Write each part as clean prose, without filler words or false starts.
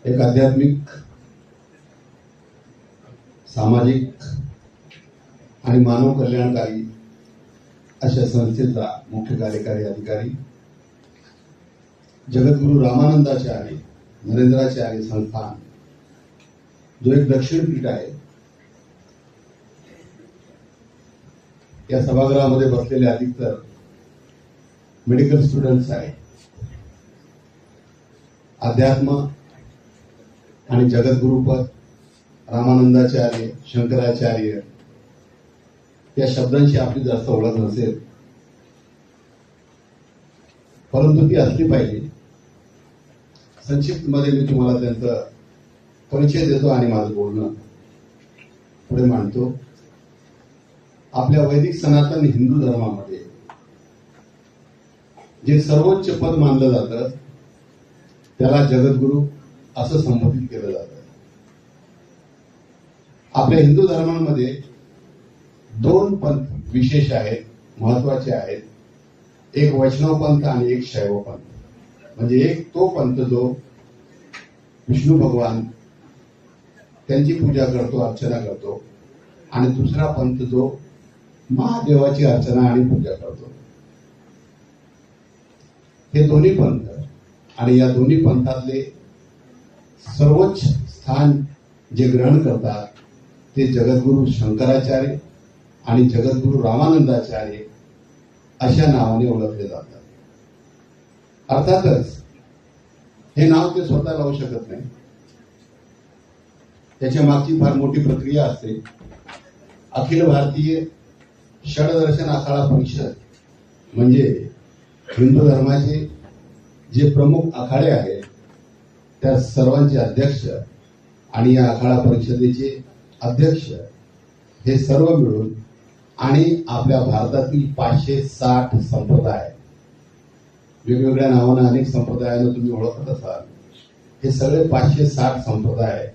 एक आध्यात्मिक, सामाजिक आणि मानव कल्याणकारी अशा संस्थेचा मुख्य कार्यकारी अधिकारी जगद्गुरु रामानंदाचार्य नरेंद्राचार्य संस्थान, जो एक दक्षिण पीठ आहे, या सभागृहामध्ये बसलेले अधिकतर मेडिकल स्टुडंट्स आहेत. अध्यात्म आणि जगद्गुरुपद, रामानंदाचार्य, शंकराचार्य या शब्दांची आपली जास्त ओळख नसेल, परंतु ती असली पाहिजे. संक्षिप्त मध्ये मी तुम्हाला त्यांचा परिचय देतो आणि माझं बोलणं पुढे मांडतो. आपल्या वैदिक सनातन हिंदू धर्मामध्ये जे सर्वोच्च पद मानलं जातं त्याला जगद्गुरु असं संबोधित केलं जातं. आपल्या हिंदू धर्मामध्ये दोन पंथ विशेष आहेत, महत्वाचे आहेत. एक वैष्णव पंथ आणि एक शैव पंथ. म्हणजे एक तो पंथ जो विष्णू भगवान त्यांची पूजा करतो, अर्चना करतो, आणि दुसरा पंथ जो महादेवाची अर्चना आणि पूजा करतो. हे दोन्ही पंथ आणि या दोन्ही पंथातले सर्वोच्च स्थान जे ग्रहण करतात ते जगद्गुरु शंकराचार्य आणि जगद्गुरु रामानंदाचार्य अशा नावाने ओळखले जातात. अर्थातच हे नाव ते स्वतः लावू शकत नाही, त्याच्या मागची फार मोठी प्रक्रिया असते. अखिल भारतीय षडदर्शन आखाडा परिषद म्हणजे हिंदू धर्माचे जे प्रमुख आखाडे आहेत त्या सर्वांचे अध्यक्ष आणि या आखाडा परिषदेचे अध्यक्ष हे सर्व मिळून आणि आपल्या भारतातील 560 संप्रदाय, वेगवेगळ्या नावानं अनेक संप्रदायांना तुम्ही ओळखत असाल, हे सगळे 560 संप्रदाय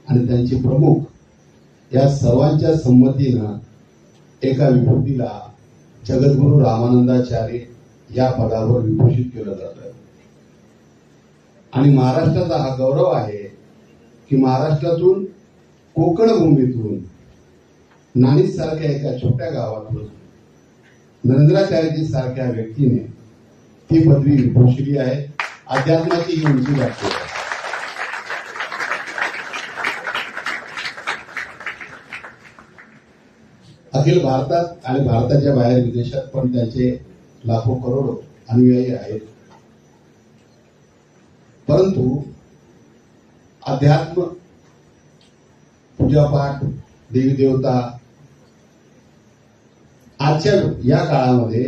आणि त्यांचे प्रमुख या सर्वांच्या संमतीनं एका विभूतीला जगद्गुरु रामानंदाचार्य या पदावर विभूषित केलं जातं. आणि महाराष्ट्राचा हा गौरव आहे की महाराष्ट्रातून, कोकण भूमीतून, नाणीज सारख्या एका छोट्या गावातून नरेंद्राचार्यजी सारख्या व्यक्तीने ती पदवी विभूषिली आहे. अध्यात्माची ही उंची गाठली आहे. अखिल भारतात आणि भारताच्या बाहेर विदेशात पण त्यांचे लाखो करोडो अनुयायी आहेत. परंतु अध्यात्म, पूजापाठ, देवी देवता आजच्या या काळामध्ये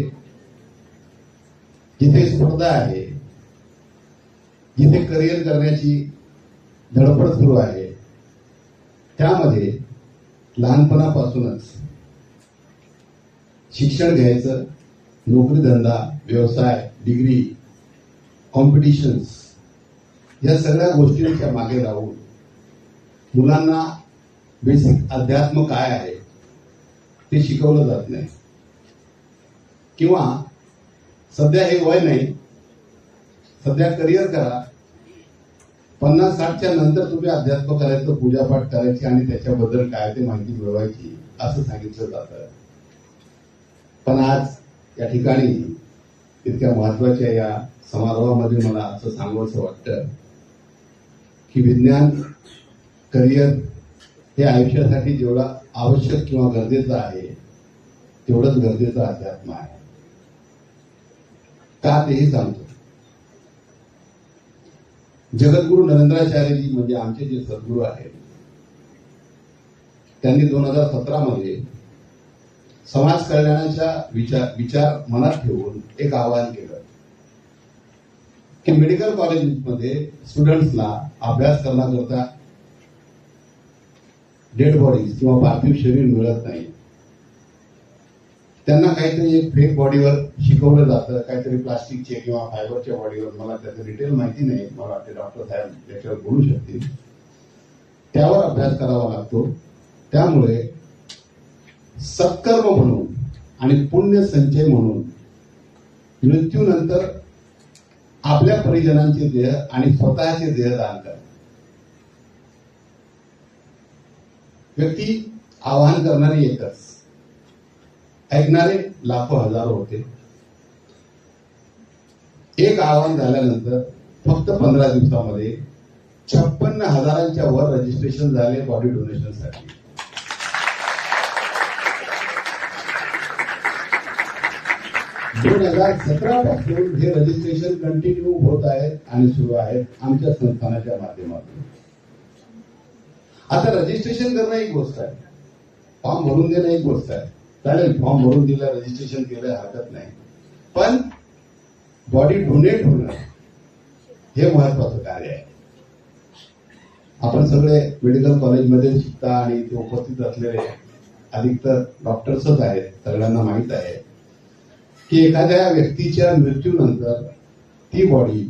जिथे स्पर्धा आहे, जिथे करिअर करण्याची धडपड सुरू आहे, त्यामध्ये लहानपणापासूनच शिक्षण घ्यायचं, नोकरी धंदा, व्यवसाय, डिग्री, कॉम्पिटिशन्स या सगळ्या गोष्टींच्या मागे राहून मुलांना बेसिक अध्यात्म काय आहे ते शिकवलं जात नाही. किंवा सध्या हे वय नाही, सध्या करिअर करा, 50-60च्या नंतर तुम्ही अध्यात्म करायचं, पूजापाठ करायची आणि त्याच्याबद्दल काय ते माहिती मिळवायची असं सांगितलं जातं. पण आज या ठिकाणी इतक्या महत्वाच्या या समारोहामध्ये मला असं सांगावंसं वाटतं की विज्ञान, करिअर हे आयुष्यासाठी जेवढा आवश्यक किंवा गरजेचं आहे तेवढंच गरजेचं अध्यात्म आहे. का तेही सांगतो. जगद्गुरु नरेंद्राचार्यजी म्हणजे आमचे जे सद्गुरू आहेत, त्यांनी 2017 मध्ये समाज कल्याणाचा विचार मनात ठेवून एक आवाहन केलं की मेडिकल कॉलेजमध्ये स्टुडंट्सला अभ्यास करण्याकरता डेड बॉडीज किंवा पार्थिव शरीर मिळत नाही. त्यांना काहीतरी एक फेक बॉडीवर शिकवलं जातं, काहीतरी प्लास्टिकचे किंवा फायबरच्या बॉडीवर. मला त्याचं डिटेल माहिती नाही, मला वाटते डॉक्टर साहेब त्याच्यावर बोलू शकतील. त्यावर अभ्यास करावा लागतो. त्यामुळे सत्कर्म म्हणून आणि पुण्य संचय म्हणून मृत्यूनंतर आपल्या परिजनांचे देह आणि स्वतःचे देह दान करा. व्यक्ती आवाहन करणारे एकच, ऐकणारे लाखो हजारो होते. एक आवाहन झाल्यानंतर फक्त 15 दिवसामध्ये 56,000च्या वर रजिस्ट्रेशन झाले बॉडी डोनेशनसाठी. दोन 2017 पासून हे रजिस्ट्रेशन कंटिन्यू होत आहेत आणि सुरू आहेत आमच्या संस्थानाच्या माध्यमातून. आता रजिस्ट्रेशन करणं एक गोष्ट आहे, फॉर्म भरून देणं एक गोष्ट आहे. चालेल, फॉर्म भरून दिलं, रजिस्ट्रेशन केलं, हरकत नाही. पण बॉडी डोनेट होणं हे महत्वाचं कार्य आहे. आपण सगळे मेडिकल कॉलेजमध्ये शिकता आणि इथे उपस्थित असलेले अधिकतर डॉक्टर्सच आहेत. सगळ्यांना माहित आहे की एखाद्या व्यक्तीच्या मृत्यूनंतर ती बॉडी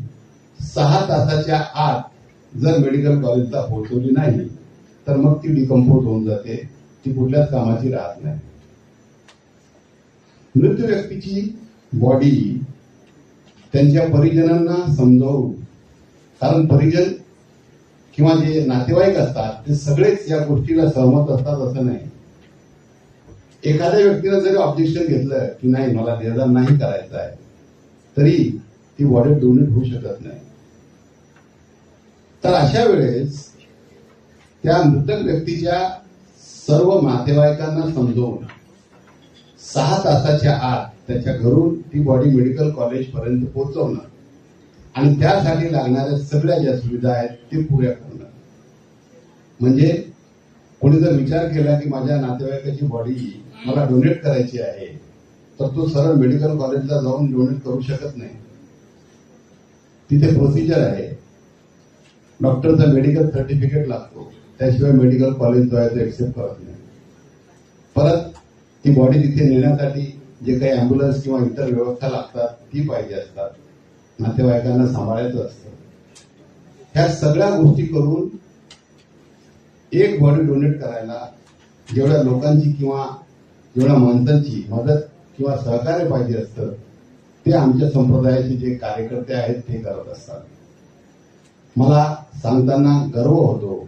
6 तासाच्या आत जर मेडिकल कॉलेजला पोहोचवली नाही तर मग ती डिकम्पोज होऊन जाते, ती कुठल्याच कामाची राहत नाही. मृत व्यक्तीची बॉडी त्यांच्या परिजनांना समजावून, कारण परिजन किंवा जे नातेवाईक असतात ते सगळेच या गोष्टीला सहमत असतात असं नाही. एखाद्या व्यक्तीनं जरी ऑब्जेक्शन घेतलं की नाही मला देहदान नाही करायचं आहे, तरी ती बॉडी डोनेट होऊ शकत नाही. तर अशा वेळेस त्या मृतक व्यक्तीच्या सर्व नातेवाईकांना समजवून 6 तासाच्या आत त्याच्या घरून ती बॉडी मेडिकल कॉलेज पर्यंत पोहोचवणं आणि त्यासाठी लागणाऱ्या सगळ्या ज्या सुविधा आहेत ते पुऱ्या करणं. म्हणजे कोणी जर विचार केला की माझ्या नातेवाईकाची बॉडी मला डोनेट करायची आहे, तर तो सरळ मेडिकल कॉलेजला जाऊन डोनेट करू शकत नाही. तिथे प्रोसिजर आहे, डॉक्टरचा मेडिकल सर्टिफिकेट लागतो, त्याशिवाय मेडिकल कॉलेज जायचं एक्सेप्ट करत नाही. परत ती बॉडी तिथे नेण्यासाठी जे काही अँब्युलन्स किंवा इतर व्यवस्था लागतात ती पाहिजे असतात, नातेवाईकांना सांभाळायचं असतं. ह्या सगळ्या गोष्टी करून एक बॉडी डोनेट करायला जेवढ्या लोकांची किंवा जेवढ्या माणसांची मदत किंवा सहकार्य पाहिजे असतं ते आमच्या संप्रदायाचे जे कार्यकर्ते आहेत ते करत असतात. मला सांगताना गर्व होतो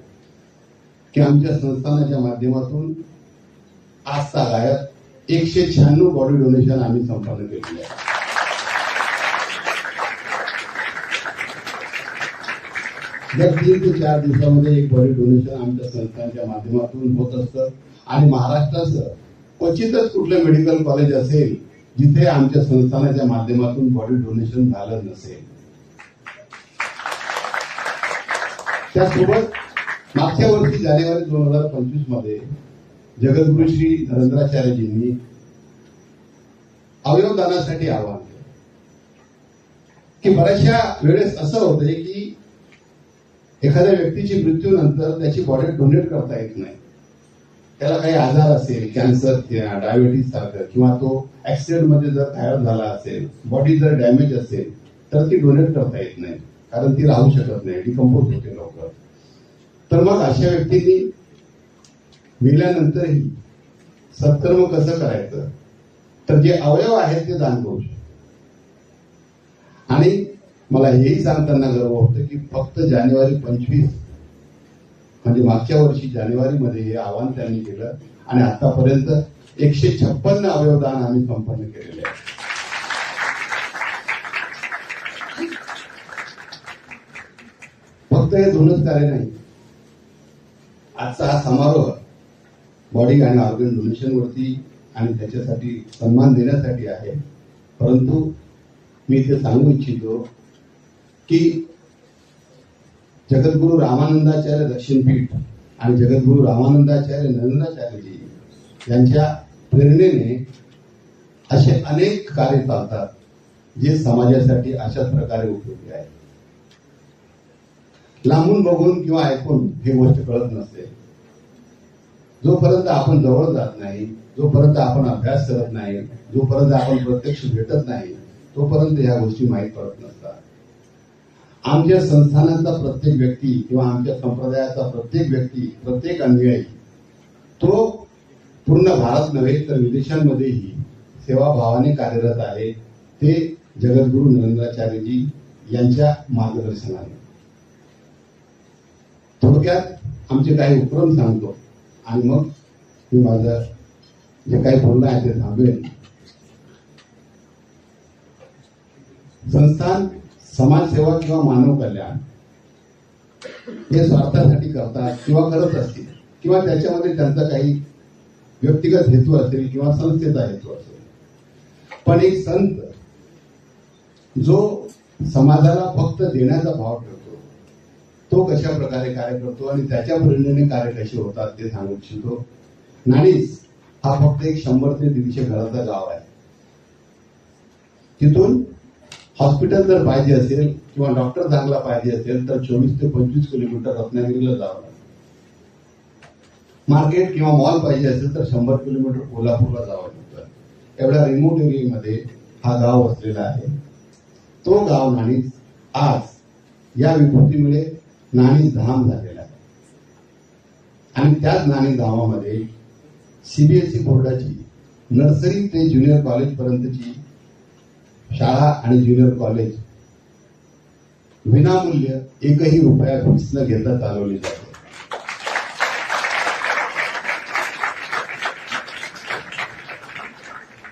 की आमच्या संस्थानाच्या माध्यमातून आज तागायत 196 बॉडी डोनेशन आम्ही संपन्न केलेले आहे. दर 3 ते 4 दिवसामध्ये एक बॉडी डोनेशन आमच्या संस्थांच्या माध्यमातून होत असतं. आणि महाराष्ट्राचं क्वचितच कुठलं मेडिकल कॉलेज असेल जिथे आमच्या संस्थानाच्या माध्यमातून बॉडी डोनेशन झालं नसेल. त्यासोबत मागच्या वर्षी जानेवारी 2025 मध्ये जगद्गुरु श्री नरेंद्राचार्यजींनी अवयवदानासाठी आवाहन केलं की बऱ्याचशा वेळेस असं होतंय की एखाद्या व्यक्तीची मृत्यूनंतर त्याची बॉडी डोनेट करता येत नाही. त्याला काही आजार असेल, कॅन्सर किंवा डायबिटीस सारखं, किंवा तो ऍक्सिडेंटमध्ये जर घायल झाला असेल, बॉडी जर डॅमेज असेल तर ती डोनेट करता येत नाही, कारण ती राहू शकत नाही, डिकम्पोज होते लवकर. तर मग अशा व्यक्तींनी मेल्यानंतरही सत्कर्म कसं करायचं, तर जे अवयव आहेत ते दान करू शकतो. आणि मला हेही सांगताना गर्व होतं की फक्त जानेवारी 25 म्हणजे मागच्या वर्षी जानेवारीमध्ये हे आवाहन त्यांनी केलं आणि आतापर्यंत 156 अवयवदान आम्ही संपन्न केलेले आहे. फक्त हे दोनच कार्य नाही, आजचा हा समारोह बॉडी आणि ऑर्गन डोनेशन वरती आणि त्याच्यासाठी सन्मान देण्यासाठी आहे. परंतु मी इथे सांगू इच्छितो की जगद्गुरु रामानंदाचार्य दक्षिणपीठ आणि जगद्गुरु रामानंदाचार्य नरेंद्राचार्यजी यांच्या प्रेरणेने असे अनेक कार्य चालतात जे समाजासाठी अशाच प्रकारे उपयोगी आहेत. लांबून बघून किंवा ऐकून ही गोष्ट कळत नसते. जोपर्यंत आपण जवळ जात नाही, जोपर्यंत आपण अभ्यास करत नाही, जोपर्यंत आपण प्रत्यक्ष भेटत नाही, तोपर्यंत ह्या गोष्टी माहीत पडत नसतात. आमच्या संस्थानाचा प्रत्येक व्यक्ती किंवा आमच्या संप्रदायाचा प्रत्येक व्यक्ती, प्रत्येक अनुयायी तो पूर्ण भारत नव्हे तर विदेशांमध्येही सेवाभावाने कार्यरत आहे. ते जगद्गुरु नरेंद्राचार्यजी यांच्या मार्गदर्शनाने. थोडक्यात आमचे काही उपक्रम सांगतो. आणि मग मी माझं जे काही बोलणं आहे ते थांबवेन. संस्थान समाजसेवा किंवा मानव कल्याण हे स्वार्थासाठी करतात किंवा करत असतील किंवा त्याच्यामध्ये त्यांचा काही व्यक्तिगत हेतू असेल किंवा संस्थेचा हेतू असेल, पण एक संत जो समाजाला फक्त देण्याचा भाव ठेवतो तो कशा प्रकारे कार्य करतो आणि त्याच्या प्रेरणेने कार्य कसे होतात ते सांगू इच्छितो. नाणीज हा फक्त एक 100 ते 150 घराचा गाव आहे. तिथून हॉस्पिटल जर पाहिजे असेल किंवा डॉक्टर चांगला पाहिजे असेल तर 24 ते 25 किलोमीटर रत्नागिरीला जावं लागतं. मार्केट किंवा मॉल पाहिजे असेल तर 100 किलोमीटर कोल्हापूरला जावं लागतं. एवढ्या रिमोट एरियामध्ये हा गाव वसलेला आहे. तो गाव नाणीज आज या विभूतीमुळे नाणीज धाम झालेला आहे. आणि त्याच नाणीज धामामध्ये सीबीएसई बोर्डाची नर्सरी ते ज्युनियर कॉलेज पर्यंतची शाळा आणि ज्युनियर कॉलेज विनामूल्य एकही रुपया फीस न घेता चालवली जाते.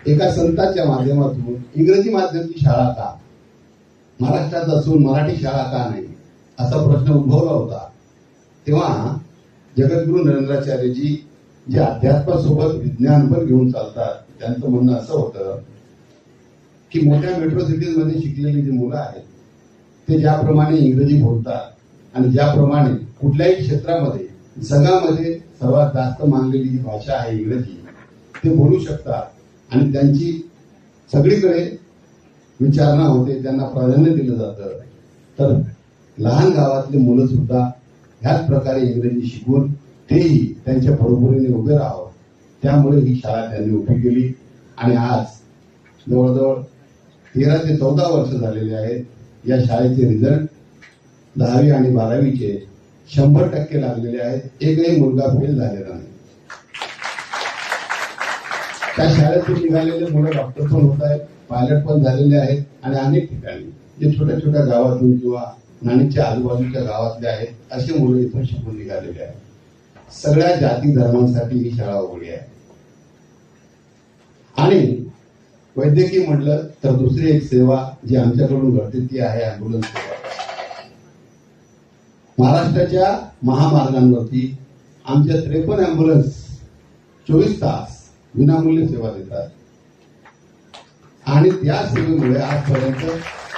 एका संतांच्या माध्यमातून इंग्रजी माध्यमाची शाळा का, महाराष्ट्रात असून मराठी शाळा का नाही असा प्रश्न उद्भवला होता. तेव्हा जगद्गुरू नरेंद्राचार्यजी जे अध्यात्मासोबत विज्ञान पण घेऊन चालतात त्यांचं म्हणणं असं होतं की मोठ्या मेट्रो सिटीज मध्ये शिकलेली जी मुलं आहेत ते ज्याप्रमाणे इंग्रजी बोलतात आणि ज्याप्रमाणे कुठल्याही क्षेत्रामध्ये जगामध्ये सर्वात जास्त मानलेली जी भाषा आहे इंग्रजी ते बोलू शकतात आणि त्यांची सगळीकडे विचारणा होते, त्यांना प्राधान्य दिलं जातं. तर लहान गावातले मुलं सुद्धा ह्याच प्रकारे इंग्रजी शिकून तेही त्यांच्या बरोबरीने उभे राहावं, त्यामुळे ही शाळा त्यांनी उभी केली. आणि आज जवळजवळ 13 ते 14 वर्ष झालेले आहेत. या शाळेचे रिझल्ट 10वी आणि 12वीचे 100% लागलेले आहेत. एकही मुलगा फेल झालेला नाही. त्या शाळेतून निघालेले मुलं डॉक्टर पण होत आहेत, पायलट पण झालेले आहेत आणि अनेक ठिकाणी जे छोट्या छोट्या गावातून किंवा नाणीजच्या आजूबाजूच्या गावातले आहेत असे मुलं इथून शिकून निघालेले आहेत. सगळ्या जाती धर्मांसाठी ही शाळा उघडी आहे. आणि वैद्यकीय म्हटलं तर दुसरी एक सेवा जी आमच्याकडून घडते ती आहे अँब्युलन्स सेवा. महाराष्ट्राच्या महामार्गांवरती आमच्या 53 अँब्युलन्स 24 तास विनामूल्य सेवा देतात. आणि त्या सेवेमुळे आजपर्यंत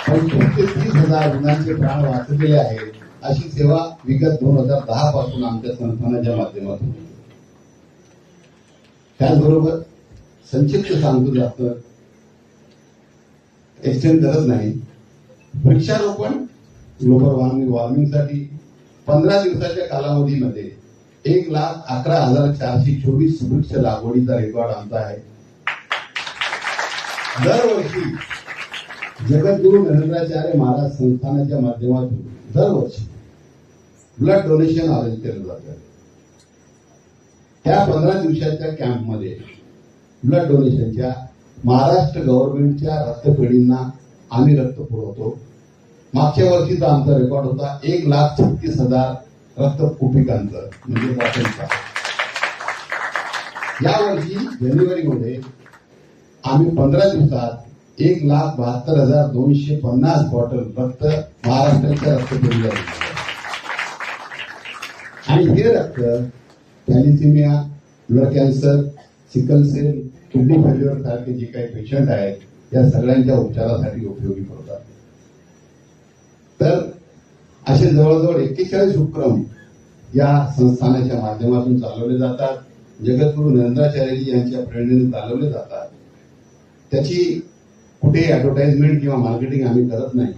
25 ते 30 हजार रुग्णांचे प्राण वाचलेले आहेत. अशी सेवा विगत 2010 पासून आमच्या संस्थानाच्या माध्यमातून. त्याचबरोबर संक्षिप्त सांगतो, जास्त एक्सटेंड करत नाही. वृक्षारोपण ग्लोबल वॉर्मिंगसाठी 15 दिवसाच्या कालावधीमध्ये 1,11,424 वृक्ष लागवडीचा रेकॉर्ड आमचा आहे. दरवर्षी जगद्गुरू नरेंद्राचार्य महाराज संस्थानाच्या माध्यमातून दरवर्षी ब्लड डोनेशन अरेंज केलं जातं. त्या 15 दिवसाच्या कॅम्पमध्ये ब्लड डोनेशनच्या महाराष्ट्र गव्हर्नमेंटच्या रक्तपेढींना आम्ही रक्त पुरवतो. मागच्या वर्षीचा आमचा रेकॉर्ड होता 1,36,000 रक्तकुपिकांचं म्हणजे बॉटलचा. यावर्षी जानेवारीमध्ये आम्ही 15 दिवसात 1,72,250 बॉटल रक्त महाराष्ट्राच्या रक्तपेढीला दिलं. आणि हे रक्त thalassaemia, blood cancer, sickle cell, kidney failure सारखे जे काही पेशंट आहेत या सगळ्यांच्या उपचारासाठी उपयोगी पडतात. तर असे जवळजवळ 41 उपक्रम या संस्थानाच्या माध्यमातून चालवले जातात. जगद्गुरू नरेंद्राचार्यजी यांच्या प्रेरणेने चालवले जातात. त्याची कुठेही ऍडव्हर्टाइजमेंट किंवा मार्केटिंग आम्ही करत नाही,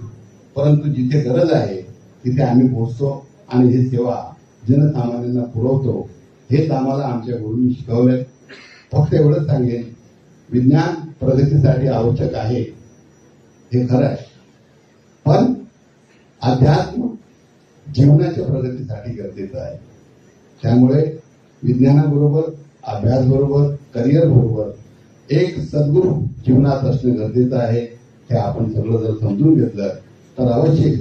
परंतु जिथे गरज आहे तिथे आम्ही पोहोचतो आणि ही सेवा जनसामान्यांना पुरवतो. हेच आम्हाला आमच्या गुरूंनी शिकवलंय. फक्त एवढंच सांगेन, विज्ञान प्रगतीसाठी आवश्यक आहे हे खरं आहे, पण अध्यात्म जीवनाच्या प्रगतीसाठी गरजेचं आहे. त्यामुळे विज्ञानाबरोबर, अभ्यासबरोबर, करिअर बरोबर एक सद्गुरू जीवनात असणं गरजेचं आहे. हे आपण सगळं जर समजून घेतलं तर अवश्य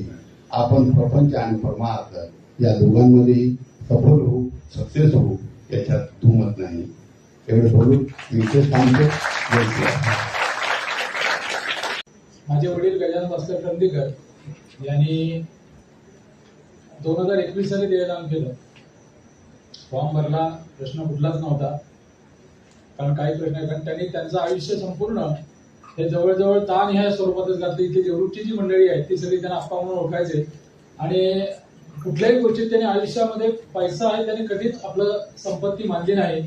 आपण प्रपंच आणि परमार्थ या दोघांमध्ये सफल होऊ, सक्सेस होऊ त्याच्यात दुमत नाही. एवढं बोलून विशेष थांबतो. माझे वडील गजानन भास्कर कंदीकर यांनी 2021 साली देहदान केलं. फॉर्म भरला, प्रश्न कुठलाच नव्हता, कारण काही प्रश्न आहे, कारण त्यांनी त्यांचं आयुष्य संपूर्ण हे जवळजवळ दान ह्या स्वरूपातच घातलं. इथे देवरूपची जी मंडळी आहे ती सगळी त्यांना आप्पा म्हणून ओळखायचे आणि कुठल्याही गोष्टीत त्यांनी आयुष्यामध्ये पैसा आहे त्यांनी कधीच आपलं संपत्ती मानली नाही.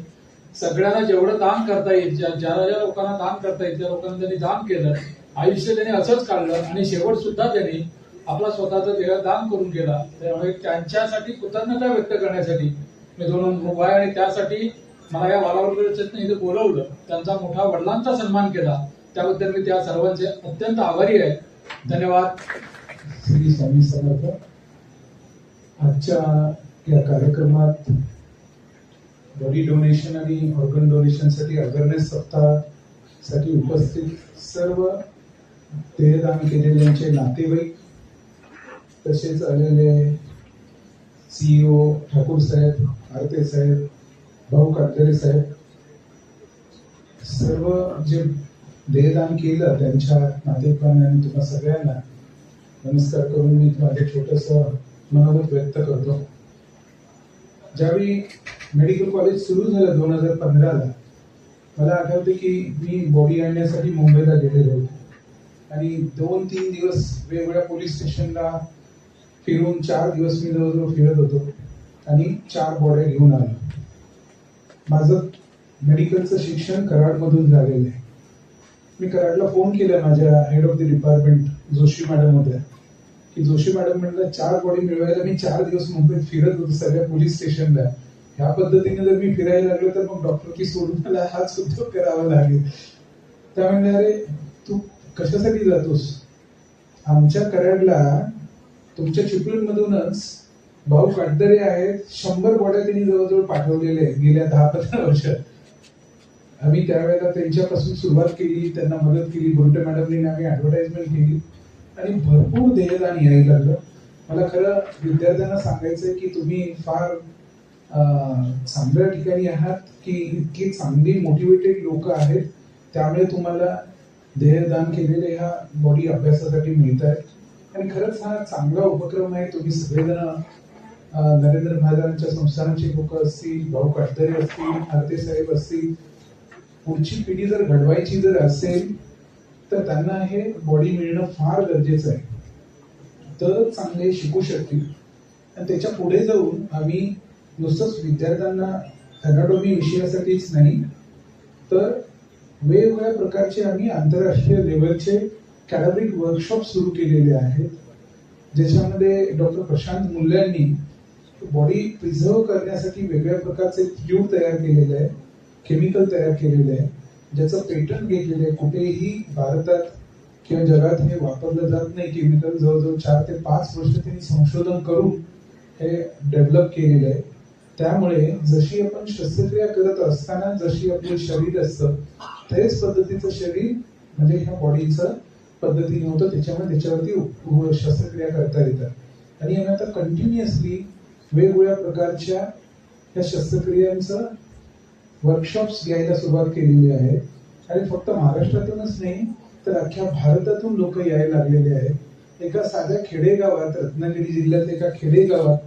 सगळ्यांना जेवढं दान करता येईल, ज्या ज्या लोकांना दान करता येईल त्या लोकांना त्यांनी दान केलं. आयुष्य त्यांनी असंच काढलं आणि शेवट सुद्धा त्यांनी आपला स्वतःचा देह दान करून केला. त्यामुळे त्यांच्यासाठी कृतज्ञता व्यक्त करण्यासाठी मी दोन उभा आहे आणि त्यासाठी मला या वालावरच्या इथे बोलवलं, त्यांचा मोठा वडिलांचा सन्मान केला, त्याबद्दल मी त्या सर्वांचे अत्यंत आभारी आहे. धन्यवाद. श्री स्वामी समर्थ. आजच्या या कार्यक्रमात बॉडी डोनेशन आणि ऑर्गन डोनेशन साठी अवेअरनेस सप्ताहासाठी उपस्थित सर्व देहदान केलेल्यांचे नातेवाईक, तसेच आलेले CEO ठाकूर साहेब, आरते साहेब, भाऊ काटकरे साहेब, सर्व जे देहदान केलं त्यांच्या नातेवाईकांना आणि तुम्हा सगळ्यांना नमस्कार करून मी माझे छोटस मनोगत व्यक्त करतो. ज्यावेळी मेडिकल कॉलेज सुरू झालं 2015ला, मला आठवते की मी बॉडी आणण्यासाठी मुंबईला गेलेलो होतो आणि 2-3 दिवस वेगवेगळ्या पोलीस स्टेशनला फिरून 4 दिवस मी जवळजवळ फिरत होतो आणि 4 बॉड्या घेऊन आलो. माझं मेडिकलचं शिक्षण कराडमधून झालेलं आहे. मी कराडला फोन केला माझ्या head of the department Joshi madam होत्या की जोशी मॅडम म्हणलं 4 बॉडी मिळवायला मी 4 दिवस मुंबईत फिरत होतो सगळ्या पोलीस स्टेशनला. ह्या पद्धतीने जर मी फिरायला लागलो तर मग डॉक्टर की सोडून मला हाच उद्योग करावा लागेल. त्या म्हणले, अरे तू कशासाठी जातोस? आमच्या कराडला तुमच्या चिपळूणमधूनच भाऊ काटदरे आहेत, 100 बॉड्या त्यांनी जवळजवळ पाठवलेले आहेत गेल्या 10-15 वर्षात. आम्ही त्यावेळेला त्यांच्यापासून सुरुवात केली, त्यांना मदत केली, गुंटे मॅडमनी आम्ही ऍडव्हर्टाइजमेंट केली आणि भरपूर देहदान यायला लागलं. मला खरं विद्यार्थ्यांना सांगायचंय की तुम्ही फार चांगल्या ठिकाणी आहात की इतकी चांगली मोटिवेटेड लोक आहेत, त्यामुळे तुम्हाला देहदान केलेले ह्या बॉडी अभ्यासासाठी मिळत आहेत आणि खरंच हा चांगला उपक्रम आहे. तुम्ही सगळेजण नरेंद्र महाराजांच्या संस्थानाचे लोक असतील, भाऊ काटदरे असतील, आरते साहेब असतील, पुढची पिढी जर घडवायची जर असेल तर त्यांना हे बॉडी मिळणं फार गरजेचं आहे, तर चांगले शिकू शकतील. आणि त्याच्या पुढे जाऊन आम्ही नुसतंच विद्यार्थ्यांना अनाटॉमी विषयासाठीच नाही तर वेगवेगळ्या प्रकारचे आम्ही आंतरराष्ट्रीय लेवलचे कॅडॅव्हरिक वर्कशॉप सुरू केलेले आहेत, ज्याच्यामध्ये डॉक्टर प्रशांत मुल्यांनी बॉडी प्रिझर्व करण्यासाठी वेगवेगळ्या प्रकारचे फ्लूइड तयार केलेले आहे, केमिकल तयार केलेले आहे, ज्याचं पेटंट घेतलेलं आहे. कुठेही भारतात किंवा जगात हे वापरलं जात नाही केमिकल. जवळजवळ 4 ते 5 वर्ष त्यांनी संशोधन करून हे डेव्हलप केलेलं आहे. त्यामुळे जशी आपण शस्त्रक्रिया करत असताना जशी आपलं शरीर असतं त्याच पद्धतीचं शरीर म्हणजे ह्या बॉडीचं पद्धतीने होतं, त्याच्यामुळे त्याच्यावरती शस्त्रक्रिया करता येतात आणि आम्ही आता कंटिन्युअसली वेगवेगळ्या प्रकारच्या या शस्त्रक्रियांचं वर्कशॉप्स घ्यायला सुरुवात केलेली आहे आणि फक्त महाराष्ट्रातूनच नाही तर अख्ख्या भारतातून लोक यायला लागलेले आहेत. एका साध्या खेडेगावात, रत्नागिरी जिल्ह्यात एका खेडेगावात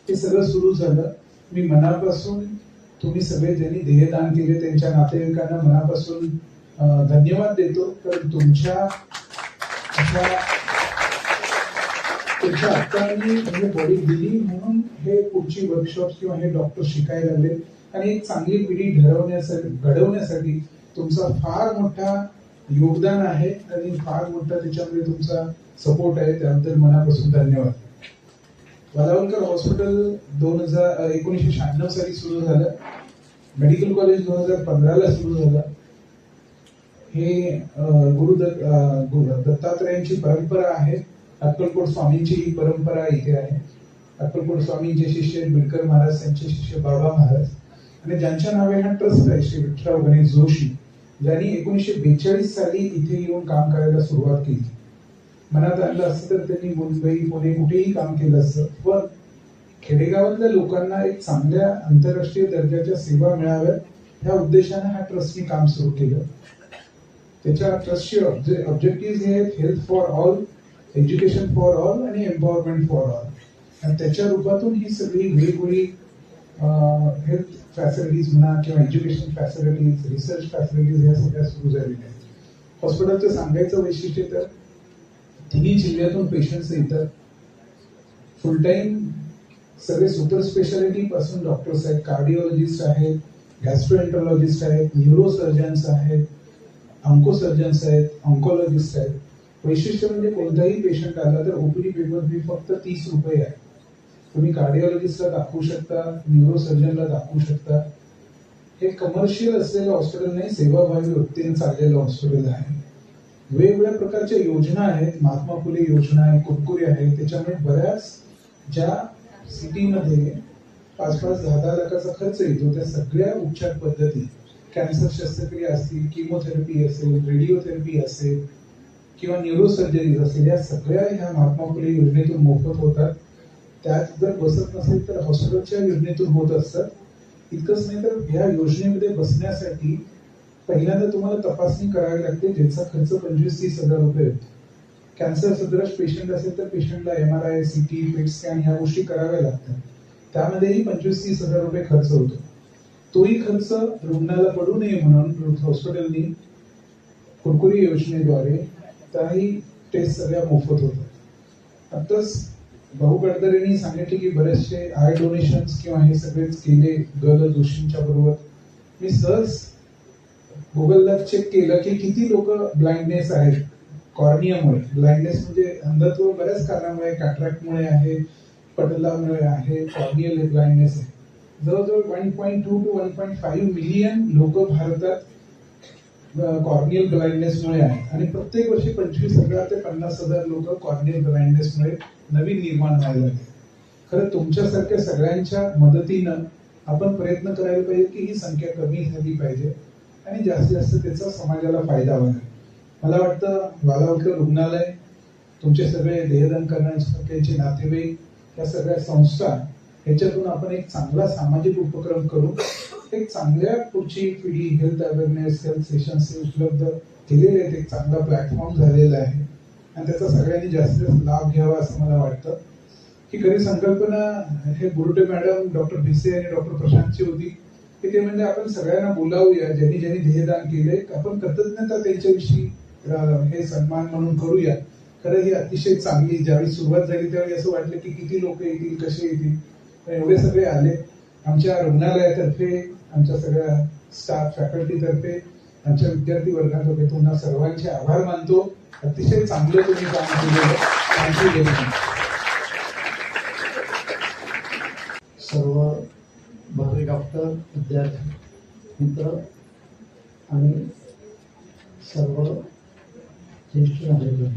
हे सगळं सुरू झालं. मी मनापासून तुम्ही सगळे ज्यांनी देहदान केले त्यांच्या नातेवाईकांना मनापासून धन्यवाद देतो. कारण तुमच्या हातांनी म्हणजे बॉडी दिली म्हणून हे पुढची वर्कशॉप किंवा हे डॉक्टर शिकायला लागले आणि एक चांगली पिढी घडवण्यासाठी तुमचा फार मोठा योगदान आहे आणि फार मोठा त्याच्यामध्ये तुमचा सपोर्ट आहे. त्याबद्दल मनापासून धन्यवाद. वालावलकर हॉस्पिटल 1996 साली सुरू झालं. मेडिकल कॉलेज 2015ला सुरू झालं. हे गुरु दत्तात्रयांची परंपरा आहे. अक्कलकोट स्वामींची ही परंपरा इथे आहे. अक्कलकोट स्वामींचे शिष्य बिडकर महाराज, त्यांचे शिष्य बाबा महाराज आणि ज्यांच्या नावे हा ट्रस्ट आहे श्री विठ्ठलराव गणेश जोशी, ज्यांनी 1942 साली इथे येऊन काम करायला सुरुवात केली. मनात आणलं असतं तर त्यांनी मुंबई पुणे कुठेही काम केलं असतं, पण खेडेगावातल्या लोकांना एक चांगल्या आंतरराष्ट्रीय दर्जाच्या सेवा मिळाव्यात ह्या उद्देशाने हा ट्रस्टने काम सुरू केलं. त्याच्या ट्रस्टचे ऑब्जेक्टिव्ह हे आहेत health for all, education for all आणि एम्पॉवरमेंट फॉर ऑल. आणि त्याच्या रूपातून ही सगळी वेगवेगळी हेल्थ फॅसिलिटीज म्हणा किंवा एज्युकेशन फॅसिलिटीज, रिसर्च फॅसिलिटीज ह्या सगळ्या सुरू झालेल्या आहेत. हॉस्पिटलचं सांगायचं वैशिष्ट्य तर तिन्ही जिल्ह्यातून पेशंट्स येतात. फुल टाइम सगळे सुपर स्पेशालिटी पासून डॉक्टर्स आहेत, कार्डिओलॉजिस्ट आहेत, गॅस्ट्रोएंटरोलॉजिस्ट आहेत, न्यूरो सर्जन्स आहेत, ऑन्को सर्जन्स आहेत, ऑन्कोलॉजिस्ट आहेत. वैशिष्ट्य म्हणजे कोणताही पेशंट आला तर ओपीडी पेपर फी फक्त 30 रुपये आहे. तुम्ही कार्डिओलॉजिस्टला दाखवू शकता, न्यूरो सर्जनला दाखवू शकता. हे कमर्शियल असलेलं हॉस्पिटल नाही, सेवाभावी वृत्तीने चाललेलं हॉस्पिटल आहे. वेगवेगळ्या प्रकारच्या योजना आहेत, महात्मा फुले योजना आहे, कुरकुरे आहे. त्याच्यामुळे बऱ्याच ज्या सिटीमध्ये 5-5, 10-10 लाखाचा खर्च येतो त्या सगळ्या उपचार पद्धती, कॅन्सर शस्त्रक्रिया असतील, किमोथेरपी असेल, रेडिओथेरपी असेल किंवा न्यूरोसर्जरीज असेल, या सगळ्या ह्या महात्मा फुले योजनेतून मोफत होतात. त्यात जर बसत नसेल तर हॉस्पिटलच्या योजनेतून होत असतात. इतकंच नाही तर ह्या योजनेमध्ये बसण्यासाठी पहिल्यांदा तुम्हाला तपासणी करावी लागते, ज्याचा खर्च 25-30 हजार रुपये होतो. कॅन्सर सदृश पेशंट असेल तर पेशंटला MRI, CT, पेट स्कॅन ह्या गोष्टी कराव्या लागतात. त्यामध्येही 25-30 हजार रुपये खर्च होतो. तोही खर्च रुग्णाला पडू नये म्हणून हॉस्पिटलनी कुरकुरी योजनेद्वारे त्याही टेस्ट सगळ्या मोफत होतात. आताच भाऊ गडकरींनी सांगितले की बरेचसे आय डोनेशन्स किंवा हे सगळेच केले जोशींच्या बरोबर. मी सहज गुगलला चेक केलं की किती लोक ब्लाइंडनेस आहेत कॉर्नियामुळे. ब्लाइंडनेस म्हणजे अंधत्व बऱ्याच कारणामुळे, कॅटरॅक्टमुळे आहे, पटलामुळे आहे, कॉर्नियल ब्लाइंडनेस आहे. जवळजवळ 1.2 to 1.5 मिलियन लोक भारतात कॉर्नियल ब्लाइंडनेसमुळे आहेत आणि प्रत्येक वर्षी 25,000 ते 50,000 लोक कॉर्नियल ब्लाइंडनेसमुळे नवीन निर्माण व्हायला लागले. खरं तुमच्यासारख्या सगळ्यांच्या मदतीनं आपण प्रयत्न करायला पाहिजे की ही संख्या कमी झाली पाहिजे आणि जास्तीत जास्त त्याचा समाजाला फायदा व्हावा. मला वाटतं वालावकर रुग्णालय, तुमचे सगळे देहदान करण्याचे नातेवाईक, या सगळ्या संस्था, ह्याच्यातून आपण एक चांगला सामाजिक उपक्रम करू. एक चांगल्या पुढची पिढी हेल्थ अवेअरनेस, हेल्थ सेशन्स उपलब्ध केलेले आहेत. एक चांगला प्लॅटफॉर्म झालेला आहे आणि त्याचा सगळ्यांनी जास्तीत जास्त लाभ घ्यावा असं मला वाटतं. की खरी संकल्पना हे गुरुटे मॅडम, डॉक्टर भिसे आणि डॉक्टर प्रशांतची होती की ते म्हणजे आपण सगळ्यांना बोलावूया, ज्यांनी ज्यांनी ध्येयदान केले, आपण कृतज्ञता त्यांच्याविषयी हे सन्मान म्हणून करूया. खरं ही अतिशय चांगली, ज्यावेळी सुरुवात झाली त्यावेळी असं वाटलं की किती लोक येतील, कसे येतील, एवढे सगळे आले. आमच्या रुग्णालयातर्फे, आमच्या सगळ्या स्टाफ फॅकल्टीतर्फे, आमच्या विद्यार्थी वर्गातर्फे तुम्हाला सर्वांचे आभार मानतो. अतिशय चांगलं तुम्ही काम केलेलं. थँक्यू. सर्व भावी डॉक्टर, विद्यार्थी मित्र आणि सर्व ज्येष्ठ नागरिक,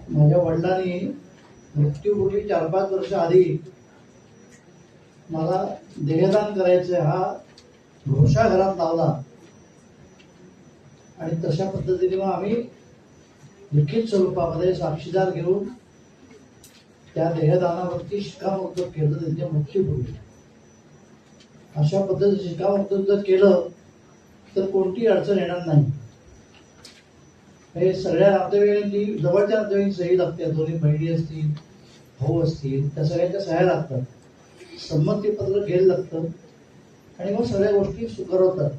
माझ्या वडिलांनी मृत्यूपूर्वी 4-5 वर्ष आधी मला देहदान करायचे हा घोषा घरात लावला आणि तशा पद्धतीने मग आम्ही लिखित स्वरूपामध्ये साक्षीदार घेऊन त्या देहदानावरती शिक्कामोर्तब केलं त्यांच्या मृत्यूपूर्वी. अशा पद्धतीने शिक्कामोर्तब जर केलं तर कोणती अडचण येणार नाही. हे सगळ्या नातेवाईकांची, जवळच्या नातेवाईकांची सही लागते. दोन्ही बहिणी असतील, भाऊ असतील, त्या सगळ्यांच्या सह्या लागतात. संमतीपत्र घ्यायला लागतं आणि मग सगळ्या गोष्टी सुकर होतात.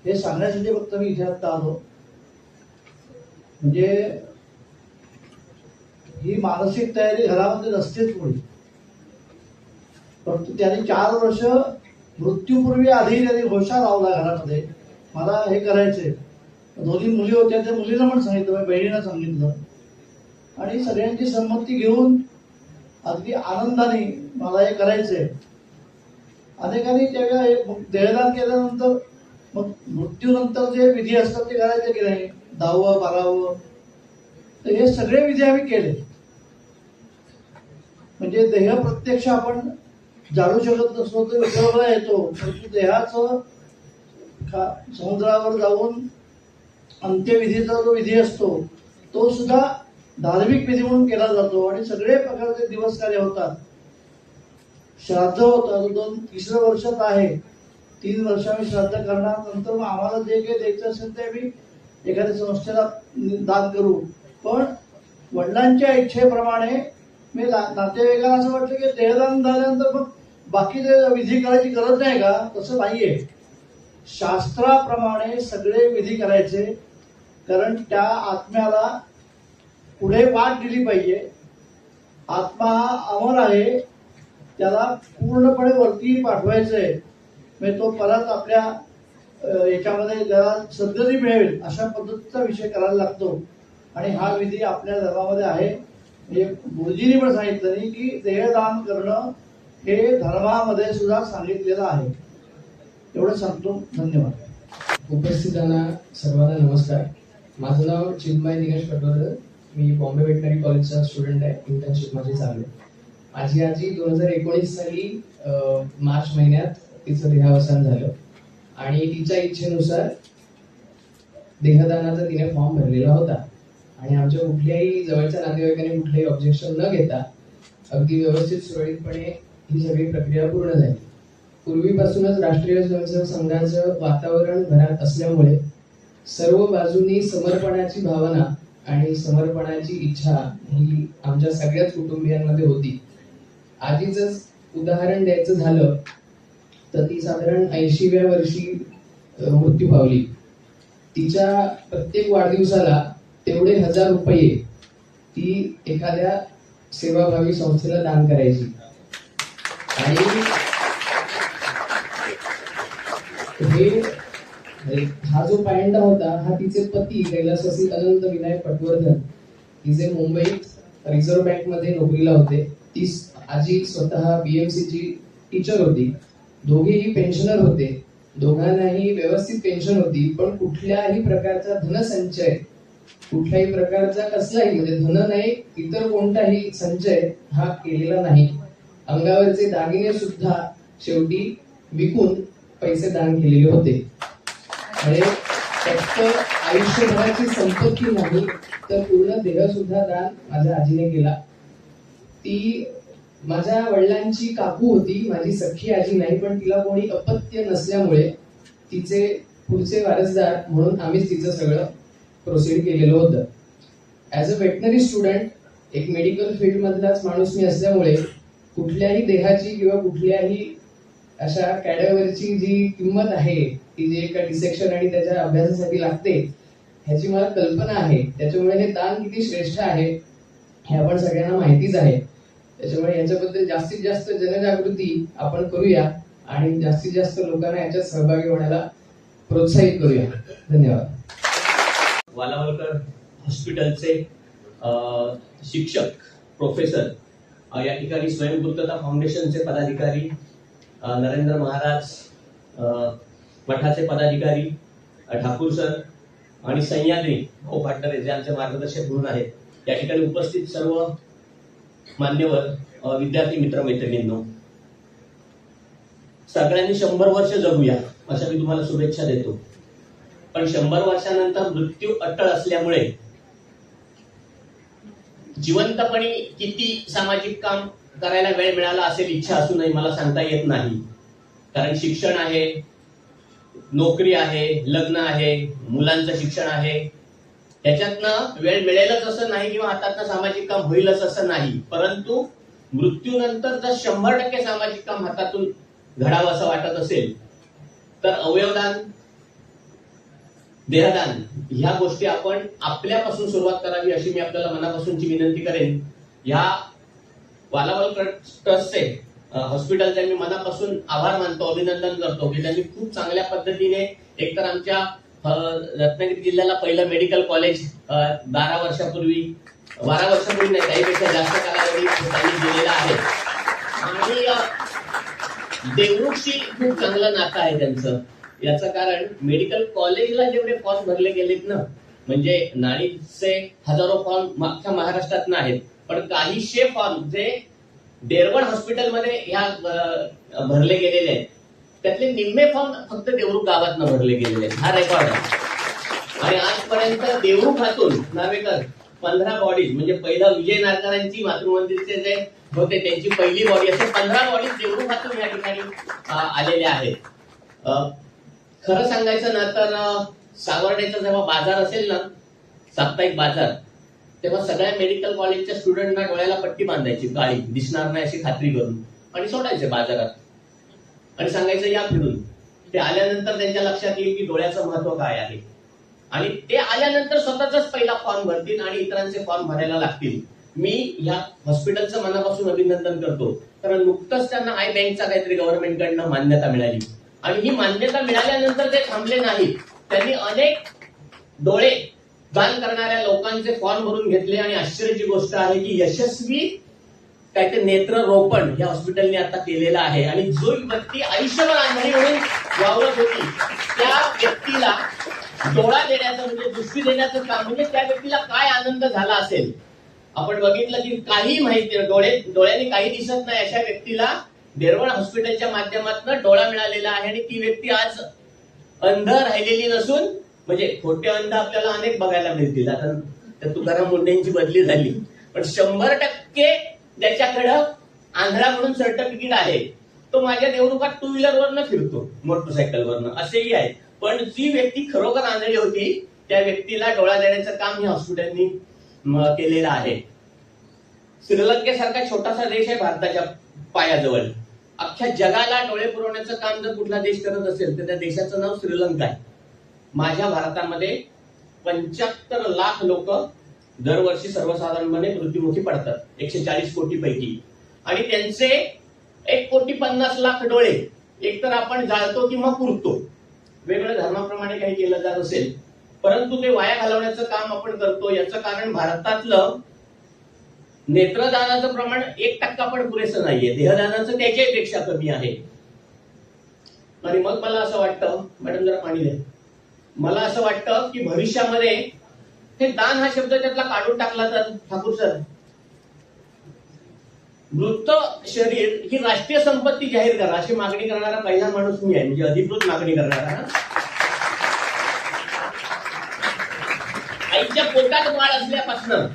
हे सांगण्यासाठी फक्त मी इथे आता आलो. म्हणजे ही मानसिक तयारी घरामध्ये नसतेच मुळी. परंतु त्याने 4 वर्ष मृत्यूपूर्वी आधी त्यांनी घोषा लावला घरामध्ये, मला हे करायचंय. दोन्ही मुली होत्या, त्या मुलीला पण सांगितलं, बहिणीला सांगितलं आणि सगळ्यांची संमती घेऊन अगदी आनंदाने मला हे करायचंय. अनेकांनी त्यावेळेला देहदान केल्यानंतर मग मृत्यूनंतर जे विधी असतात ते करायचे की नाही, 10वं 12वं, तर हे सगळे विधी आम्ही केले. म्हणजे देह प्रत्यक्ष आपण जाळू शकत नसतो, तर विसर्गाला येतो, परंतु देहाचं समुद्रावर जाऊन अंत्यविधीचा जो विधी असतो तो सुद्धा धार्मिक विधी म्हणून केला जातो आणि सगळे प्रकारचे दिवस कार्य होतात. श्राद्ध होतं, तिसरं वर्षात आहे, 3 वर्ष आम्ही श्राद्ध करणार, नंतर मग आम्हाला जे काही द्यायचं असेल ते आम्ही एखाद्या संस्थेला दान करू. पण वडिलांच्या इच्छेप्रमाणे मी नातेवाईकांना असं वाटलं की देहदान झाल्यानंतर मग बाकीचे विधी करायची गरज नाही का? तसं नाहीये. शास्त्राप्रमाणे सगळे विधी करायचे, कारण त्या आत्म्याला पुढे वाट दिली पाहिजे. आत्मा हा अमर आहे, त्याला पूर्णपणे वरती पाठवायचंय, म्हणजे तो परत आपल्या याच्यामध्ये ज्याला सद्गती मिळेल अशा पद्धतीचा विषय करायला लागतो. आणि हा विधी आपल्या धर्मामध्ये आहे. म्हणजे गुरुजींनी पण सांगितलं नाही की देहदान करणं हे धर्मामध्ये सुद्धा सांगितलेलं आहे. एवढं सांगतो. धन्यवाद. उपस्थितांना सर्वांना नमस्कार. माझं नाव चिन्मय दिनेश पटवर्धन. मी बॉम्बे वेटनरी कॉलेजचा स्टुडंट आहे. इंटर्नशिप माझी चालू आहे. माझी आजी 2019 साली मार्च महिन्यात तिचं देहावसान झालं आणि तिच्या इच्छेनुसार देहदानाचा तिने फॉर्म भरलेला होता आणि आमच्या कुठल्याही जवळच्या नातेवाईकांनी कुठलेही ऑब्जेक्शन न घेता अगदी व्यवस्थित सुरळीतपणे ही सगळी प्रक्रिया पूर्ण झाली. पूर्वीपासूनच राष्ट्रीय स्वयंसेवक संघाचं वातावरण घरात असल्यामुळे सर्व बाजूंनी समर्पणाची भावना आणि समर्पणाची इच्छा ही आमच्या सगळ्याच कुटुंबियांमध्ये होती. आजीचंच उदाहरण द्यायचं झालं तर ती साधारण 80व्या वर्षी मृत्यू पावली. तिच्या प्रत्येक वाढदिवसाला तेवढे 1000 रुपये ती एखाद्या सेवाभावी संस्थेला दान करायची. आणि हा जो पायंडा होता हा तिचे पती कैलासवासी अनंत विनायक पटवर्धन, तिचे मुंबईत रिझर्व्ह बँक मध्ये नोकरीला होते. ती आजी स्वतः BMC ची टीचर होती. दोघेही पेन्शनर होते. दोघांनाही व्यवस्थित पेन्शन होती, पण कुठल्याही प्रकारचा धनसंचय, कुठल्याही प्रकारचा कसलाही म्हणजे धन नाही इतर कोणताही संचय हा केलेला नाही. अंगावरचे दागिने सुद्धा शेवटी विकून पैसे दान केलेले होते. म्हणजे फक्त आयुष्यभराची संपत्ती नाही तर पूर्ण देह सुद्धा दान माझ्या आजीने केला. ती माझ्या वडिलांची काकू होती, माझी सख्खी आजी नाही, पण तिला कोणी अपत्य नसल्यामुळे तिचे पुढचे वारसदार म्हणून आम्हीच तिचं सगळं प्रोसीड केलेलं होतं. ॲज अ वेटनरी स्टुडंट एक मेडिकल फील्ड मधलाच माणूस मी असल्यामुळे कुठल्याही देहाची किंवा कुठल्याही अशा कॅडेवरची जी किंमत आहे ती जी एका डिसेक्शन आणि त्याच्या अभ्यासासाठी लागते ह्याची मला कल्पना आहे. त्याच्यामुळे हे दान किती श्रेष्ठ आहे हे आपण सगळ्यांना माहितीच आहे. त्याच्यामुळे याच्याबद्दल जास्तीत जास्त जनजागृती आपण करूया आणि जास्तीत जास्त लोकांना याच्यात सहभागी होण्याला प्रोत्साहित करूया. धन्यवाद. वालावलकर हॉस्पिटलचे शिक्षक, प्रोफेसर, या ठिकाणी स्वयंपूर्तता फाउंडेशनचे पदाधिकारी, नरेंद्र महाराज मठाचे पदाधिकारी, ठाकूर सर आणि सह्याद्री पाटणरे जे आमचे मार्गदर्शक म्हणून आहेत, या ठिकाणी उपस्थित सर्व मान्यवर, विद्यार्थी मित्र मैत्रिणींनो, सगळ्यांनी 100 वर्ष जगूया अशा मी तुम्हाला शुभेच्छा देतो. पण 100 वर्षानंतर मृत्यू अटळ असल्यामुळे जिवंतपणी किती सामाजिक काम करायला वेळ मिळाला असेल इच्छा असूनही मला सांगता येत नाही. कारण शिक्षण आहे, नोकरी आहे, लग्न आहे, मुलांचं शिक्षण आहे, त्याच्यातनं वेळ मिळेलच असं नाही किंवा हातातनं सामाजिक काम होईलच असं नाही. परंतु मृत्यूनंतर जर 100% सामाजिक काम हातातून घडावं असं वाटत असेल तर अवयवदान, देहदान ह्या गोष्टी आपण आपल्यापासून सुरुवात करावी अशी मी आपल्याला मनापासूनची विनंती करेन. ह्या वालावलकर ट्रस्टचे हॉस्पिटलचे मी मनापासून आभार मानतो, अभिनंदन करतो की त्यांनी खूप चांगल्या पद्धतीने एकतर आमच्या रत्नागिरी जिल्ह्याला पहिलं मेडिकल कॉलेज 12 वर्षापूर्वी नाही त्याहीपेक्षा जास्त कालावधी त्यांनी दिलेला आहे. आणि देवरुखशी खूप चांगलं नातं आहे त्यांचं. याचं कारण मेडिकल कॉलेजला जेवढे फॉर्म भरले गेलेत ना, म्हणजे नाणीचे हजारो फॉर्म मागच्या महाराष्ट्रात आहेत, पण काहीशे फॉर्म जे डेरवण हॉस्पिटलमध्ये ह्या भरले गेलेले आहेत त्यातले निम्मे फॉर्म फक्त देवरुख गावातनं भरले गेलेले आहेत. हा रेकॉर्ड आहे. आणि आजपर्यंत देवरुखातून नावेकर 15 बॉडीज, म्हणजे पहिलं विजय नारकरांची मातृमंदिरचे जे होते त्यांची पहिली बॉडी, असे 15 बॉडीज देवरुखातून या ठिकाणी आलेल्या आहेत. खरं सांगायचं ना तर सावर्ड्याचा जेव्हा बाजार असेल ना, साप्ताहिक बाजार, तेव्हा सगळ्या मेडिकल कॉलेजच्या स्टुडंटना डोळ्याला पट्टी बांधायची काळी, दिसणार नाही अशी खात्री करून, आणि सोडायचे बाजारात आणि सांगायचं या फिरून. ते आल्यानंतर त्यांच्या लक्षात येईल की डोळ्याचं महत्व काय आहे, आणि ते आल्यानंतर स्वतःचाच पहिला फॉर्म भरतील आणि इतरांचे फॉर्म भरायला लागतील. मी या हॉस्पिटलचं मनापासून अभिनंदन करतो, कारण नुकतंच त्यांना आय बँकचा काहीतरी गव्हर्नमेंटकडनं मान्यता मिळाली, आणि ही मान्यता मिळाल्यानंतर ते थांबले नाहीत. त्यांनी अनेक डोळे दान करणाऱ्या लोकांचे फॉर्म भरून घेतले, आणि आश्चर्याची गोष्ट आहे की यशस्वी काय ते नेत्ररोपण या हॉस्पिटलने आता केलेलं आहे. आणि जो व्यक्ती आयुष्यभर आंधळी म्हणून वावरत होती त्या व्यक्तीला डोळा देण्याचं, म्हणजे दृष्टी देण्याचं काम, म्हणजे त्या व्यक्तीला काय आनंद झाला असेल. आपण बघितलं की काही माहिती डोळ्याने काही दिसत नाही अशा व्यक्तीला देरवड हॉस्पिटलच्या माध्यमातून डोळा मिळालेला आहे, आणि ती व्यक्ती आज अंध राहिलेली नसून, म्हणजे खोटे अंध आपल्याला अनेक बघायला मिळतील, आता तुकाराम मुंडेंची बदली झाली, पण 100% ज्याच्याकडं आंधळा म्हणून सर्टिफिकेट आहे तो माझ्या देवरुखात 2 व्हीलरवरनं फिरतो, मोटरसायकलवरनं, असेही आहे. पण जी व्यक्ती खरोखर आंधळी होती त्या व्यक्तीला डोळा देण्याचं काम या हॉस्पिटलनी केलेलं आहे. श्रीलंकेसारखा छोटासा देश आहे भारताच्या पायाजवळ, अख्ख्या जगाला डोळे पुरवण्याचं काम जर कुठला देश करत असेल तर त्या देशाचं नाव श्रीलंका आहे. माझ्या भारतामध्ये 75 लाख लोक दरवर्षी सर्वसाधारणपणे मृत्युमुखी पडतात 140 कोटी पैकी, आणि त्यांचे 1,50,00,000 डोळे एकतर आपण जाळतो किंवा पुरतो, वेगवेगळ्या धर्माप्रमाणे काही केलं जात असेल, परंतु ते वाया घालवण्याचं काम आपण करतो. याचं कारण भारतातलं नेत्रदानाचं प्रमाण 1% पण पुरेसं नाहीये, देहदानाचं त्याच्यापेक्षा कमी आहे. आणि मग मला असं वाटतं, मॅडम जरा पाणी द्या, मला असं वाटतं की भविष्यामध्ये हे दान हा शब्द त्यातला काढून टाकला तर, ठाकूर सर, मृत शरीर ही राष्ट्रीय संपत्ती जाहीर करा अशी मागणी करणारा पहिला माणूस मी आहे, म्हणजे अधिकृत मागणी करणारा. आईच्या पोटात बाळ असल्यापासून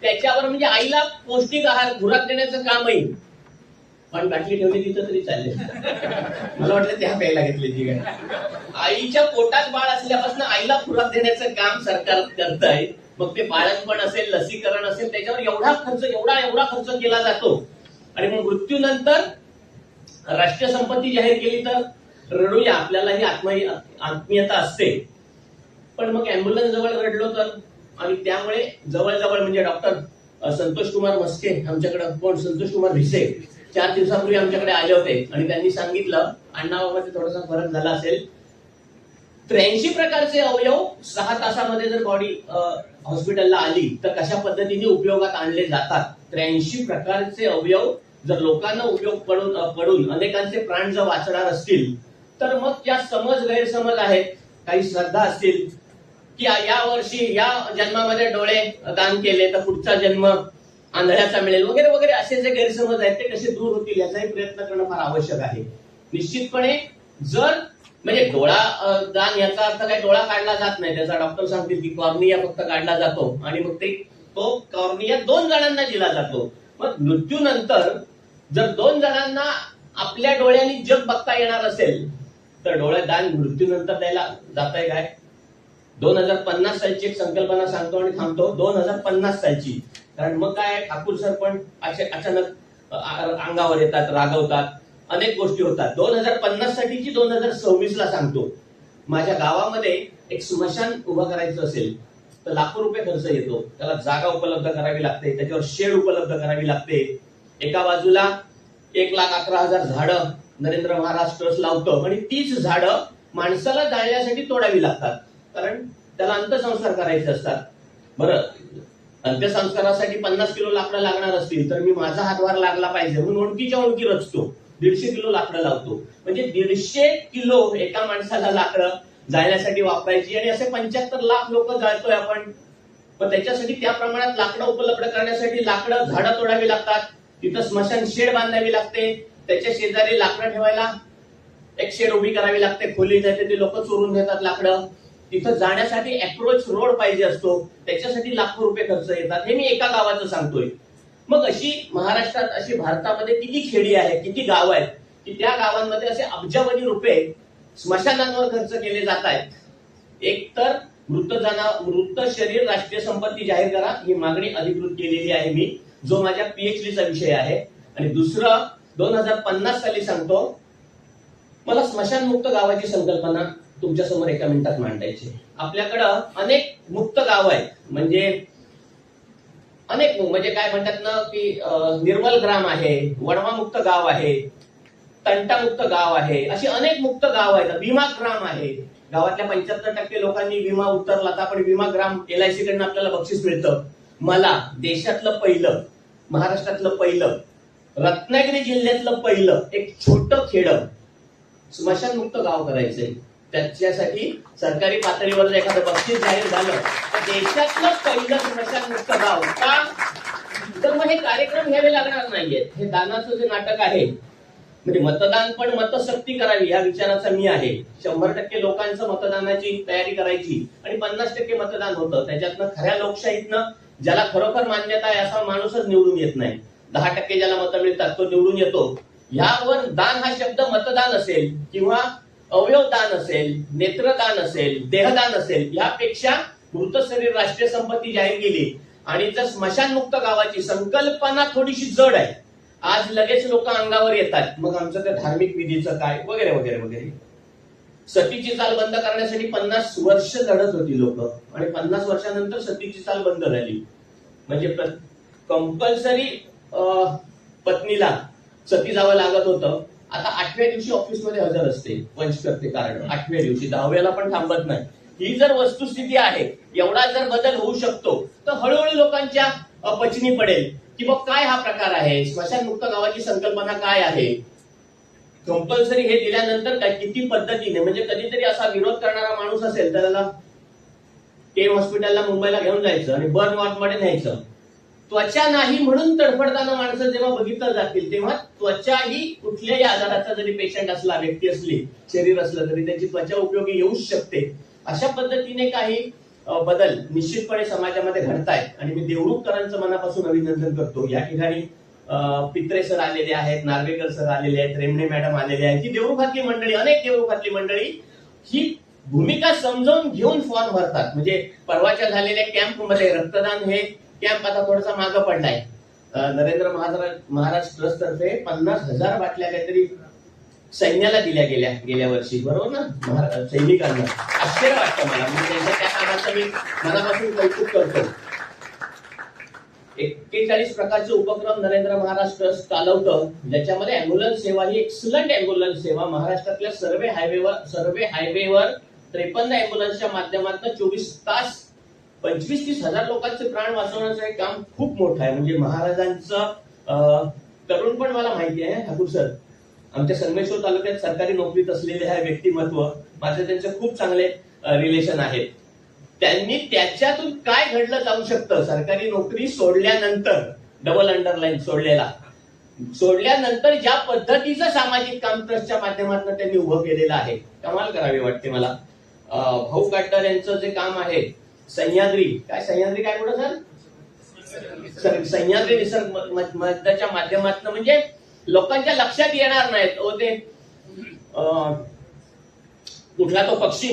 त्याच्यावर, म्हणजे आईला पौष्टिक आहार खुराक देण्याचं कामही, पण बाटली ठेवली तिथं तरी चालले, मला वाटलं त्या प्यायला घेतली ती काय. आईच्या पोटात बाळ असल्यापासून आईला खुराक देण्याचं काम सरकार करत आहे. मग ते बाळंतपण असेल, लसीकरण असेल, त्याच्यावर एवढा खर्च केला जातो, आणि मग मृत्यूनंतर राष्ट्रीय संपत्ती जाहीर केली तर रडूया, आपल्याला ही आत्मीयता असते. पण मग अँब्युलन्स जवळ रडलो तर, आणि त्यामुळे जवळजवळ, म्हणजे डॉक्टर संतोष कुमार मस्के आमच्याकडे, कोण संतोष कुमार भिसे 4 दिवसापूर्वी आमच्याकडे आले होते, आणि त्यांनी सांगितलं अण्णाबाबाचा थोडासा फरक झाला असेल, 83 प्रकारचे अवयव 6 तासामध्ये जर बॉडी हॉस्पिटलला आली तर कशा पद्धतीने उपयोगात आणले जातात. 83 प्रकारचे अवयव जर लोकांना उपयोग पडून अनेकांचे प्राण जर वाचणार असतील तर मग ज्या गैरसमज आहेत, काही श्रद्धा असतील की या वर्षी या जन्मामध्ये डोळे दान केले तर पुढचा जन्म आंधळ्याचा मिळेल वगैरे वगैरे, असे जे गैरसमज आहेत ते कसे दूर होतील याचाही प्रयत्न करणं फार आवश्यक आहे. निश्चितपणे जर, म्हणजे डोळा दान याचा अर्थ काही डोळा काढला जात नाही, त्याचा डॉक्टर सांगतील की कॉर्निया फक्त काढला जातो, आणि मग तो कॉर्निया 2 जणांना दिला जातो. मग मृत्यूनंतर जर 2 जणांना आपल्या डोळ्यांनी जग बघता येणार असेल तर डोळे दान मृत्यूनंतर द्यायला जात आहे काय. 2050 सालची एक संकल्पना सांगतो आणि थांबतो, 2050 सालची, कारण मग काय ठाकूर सर पण अचानक अंगावर येतात, रागवतात, अनेक गोष्टी होतात. 2050 साठीची 2026 सांगतो. माझ्या गावामध्ये एक स्मशान उभं करायचं असेल तर लाखो रुपये खर्च येतो, त्याला जागा उपलब्ध करावी लागते, त्याच्यावर शेड उपलब्ध करावी लागते. एका बाजूला 1,11,000 झाडं नरेंद्र महाराज ट्रस्ट लावतो, आणि 30 झाडं माणसाला जाळण्यासाठी तोडावी लागतात, कारण त्याला अंत्यसंस्कार करायचे असतात. बरं, अंत्यसंस्कारासाठी 50 किलो लाकडं लागणार असतील तर मी माझा हातभार लागला पाहिजे म्हणून ओळखी रचतो, 150 किलो लाकडं लावतो, म्हणजे 150 किलो एका माणसाला लाकडं जाळण्यासाठी वापरायची, आणि असे 75 लाख लोक जाळतोय आपण. पण त्याच्यासाठी त्या प्रमाणात लाकडं उपलब्ध करण्यासाठी लाकडं झाडं तोडावी लागतात, तिथं स्मशान शेड बांधावी लागते, त्याच्या शेजारी लाकडं ठेवायला एक शेड उभी करावी लागते, खोली जाते, ते लोक चोरून घेतात लाकडं. तिथं जाण्यासाठी अप्रोच रोड पाहिजे असतो, त्याच्यासाठी लाखो रुपये खर्च येतात. हे मी एका गावाचं सांगतोय. मग अशी महाराष्ट्रात, अशी भारतामध्ये किती खेडी आहेत, किती गाव आहेत की त्या गावांमध्ये असे अब्जावधी रुपये स्मशानांवर खर्च केले जात आहेत. एक तर मृत शरीर राष्ट्रीय संपत्ती जाहीर करा, ही मागणी अधिकृत केलेली आहे मी, जो माझ्या पीएचडीचा विषय आहे. आणि दुसरं 2050 साली सांगतो, मला स्मशानमुक्त गावाची संकल्पना तुमच्या समोर एका मिनिटात मांडायची. आपल्याकडं अनेक मुक्त गाव आहेत, म्हणजे काय म्हणतात ना की निर्मल ग्राम आहे, वणवा मुक्त गाव आहे, तंटामुक्त गाव आहे, अशी अनेक मुक्त गाव आहेत. भीमा ग्राम आहे, गावातल्या 75% लोकांनी विमा उतरला तर आपण विमा ग्राम LIC कडनं आपल्याला बक्षीस मिळतं. मला देशातलं पहिलं, महाराष्ट्रातलं पहिलं, रत्नागिरी जिल्ह्यातलं पहिलं एक छोटं खेडं स्मशानमुक्त गाव करायचंय. त्याच्यासाठी सरकारी पातळीवर जर एखादं बक्षीस जाहीर झालं तर देशातलं पहिलं स्मशानमुक्त गाव का, तर मग हे कार्यक्रम घ्यावे लागणार नाहीयेत. हे दानाचं जे नाटक आहे, म्हणजे मतदान पण मतशक्ती करावी या विचाराचा मी आहे. 100% लोकांचं मतदानाची तयारी करायची आणि 50% मतदान होतं. त्याच्यातनं खऱ्या लोकशाहीतनं ज्याला खरोखर मान्यता आहे असा माणूसच निवडून येत नाही. 10% ज्याला मतं मिळतात तो निवडून येतो. यावर दान हा शब्द मतदान असेल किंवा अवयवदान असेल, नेत्रदान असेल, देहदान असेल, यापेक्षा मृत शरीर राष्ट्रीय संपत्ती जाहीर केली आणि जर स्मशानमुक्त गावाची संकल्पना थोडीशी जड आहे, आज लगेच लोक अंगावर येतात, मग आमचं त्या धार्मिक विधीचं काय वगैरे वगैरे वगैरे. सतीची चाल बंद करण्यासाठी 50 वर्ष लढत होती लोक आणि 50 वर्षानंतर सतीची चाल बंद झाली. म्हणजे कंपल्सरी पत्नीला सती जावं लागत होतं. आता 8व्या दिवशी ऑफिसमध्ये हजर असते पंच करते कारण 8व्या दिवशी, 10व्याला पण थांबत नाही. ही जर वस्तुस्थिती आहे, एवढा जर बदल होऊ शकतो तर हळूहळू लोकांच्या पचनी पडेल की मग काय हा प्रकार आहे, स्मशानमुक्त गावाची संकल्पना काय आहे. कंपल्सरी हे दिल्यानंतर काय किती पद्धतीने, म्हणजे कधीतरी असा विरोध करणारा माणूस असेल तर त्याला केम हॉस्पिटलला मुंबईला घेऊन जायचं आणि बर्न वॉर्डमध्ये न्यायचं. त्वचा नाही म्हणून तडफडताना माणसं जेव्हा बघितलं जातील तेव्हा त्वचा ही कुठल्याही आजाराचा जरी पेशंट असला, व्यक्ती असली, शरीर असलं तरी त्याची त्वचा उपयोगी येऊच शकते. अशा पद्धतीने काही बदल निश्चितपणे समाजामध्ये घडतायत आणि मी देवरुखकरांचं मनापासून अभिनंदन करतो. या ठिकाणी पित्रे सर आलेले आहेत, नार्वेकर सर आलेले आहेत, रेमणे मॅडम आलेले आहेत. ही देवरुखातली मंडळी, अनेक देवरुखातली मंडळी ही भूमिका समजावून घेऊन फॉर्म भरतात. म्हणजे परवाच्या झालेल्या कॅम्पमध्ये रक्तदान हे कॅम्प आता थोडासा मागं पडलाय. नरेंद्र महाराज ट्रस्ट तर्फे 50,000 बाटल्या काहीतरी सैन्याला दिल्या गेल्या वर्षी, बरोबर ना, सैनिकांना. आश्चर्य वाटतं मला, म्हणजे त्यांच्या त्या कामाचं मी मनापासून कौतुक करतो. 41 प्रकारचे उपक्रम नरेंद्र महाराज ट्रस्ट चालवतं, ज्याच्यामध्ये अँब्युलन्स सेवा ही एक्सलंट अँब्युलन्स सेवा महाराष्ट्रातल्या सर्वे हायवेवर 53 अँब्युलन्सच्या माध्यमातून 24 तास 25-30 हजार लोकांचे प्राण वाचवण्याचं हे काम खूप मोठं आहे. म्हणजे महाराजांचं तरुण पण मला माहिती आहे, ठाकूर सर आमच्या संगमेश्वर तालुक्यात सरकारी नोकरीत असलेले हे व्यक्तिमत्व, माझे त्यांचे खूप चांगले रिलेशन आहेत. त्यांनी त्याच्यातून काय घडलं जाऊ शकतं, सरकारी नोकरी सोडल्यानंतर, डबल अंडरलाईन सोडल्यानंतर ज्या पद्धतीचं सामाजिक काम ट्रस्टच्या माध्यमातून त्यांनी उभं केलेलं आहे, कमाल करावी वाटते मला. भाऊ काटकर यांचं जे काम आहे, सह्याद्री काय बोलत सर, सह्याद्री निसर्ग मंचाच्या माध्यमातून, म्हणजे लोकांच्या लक्षात येणार नाहीत ओ ते कुठला तो पक्षी,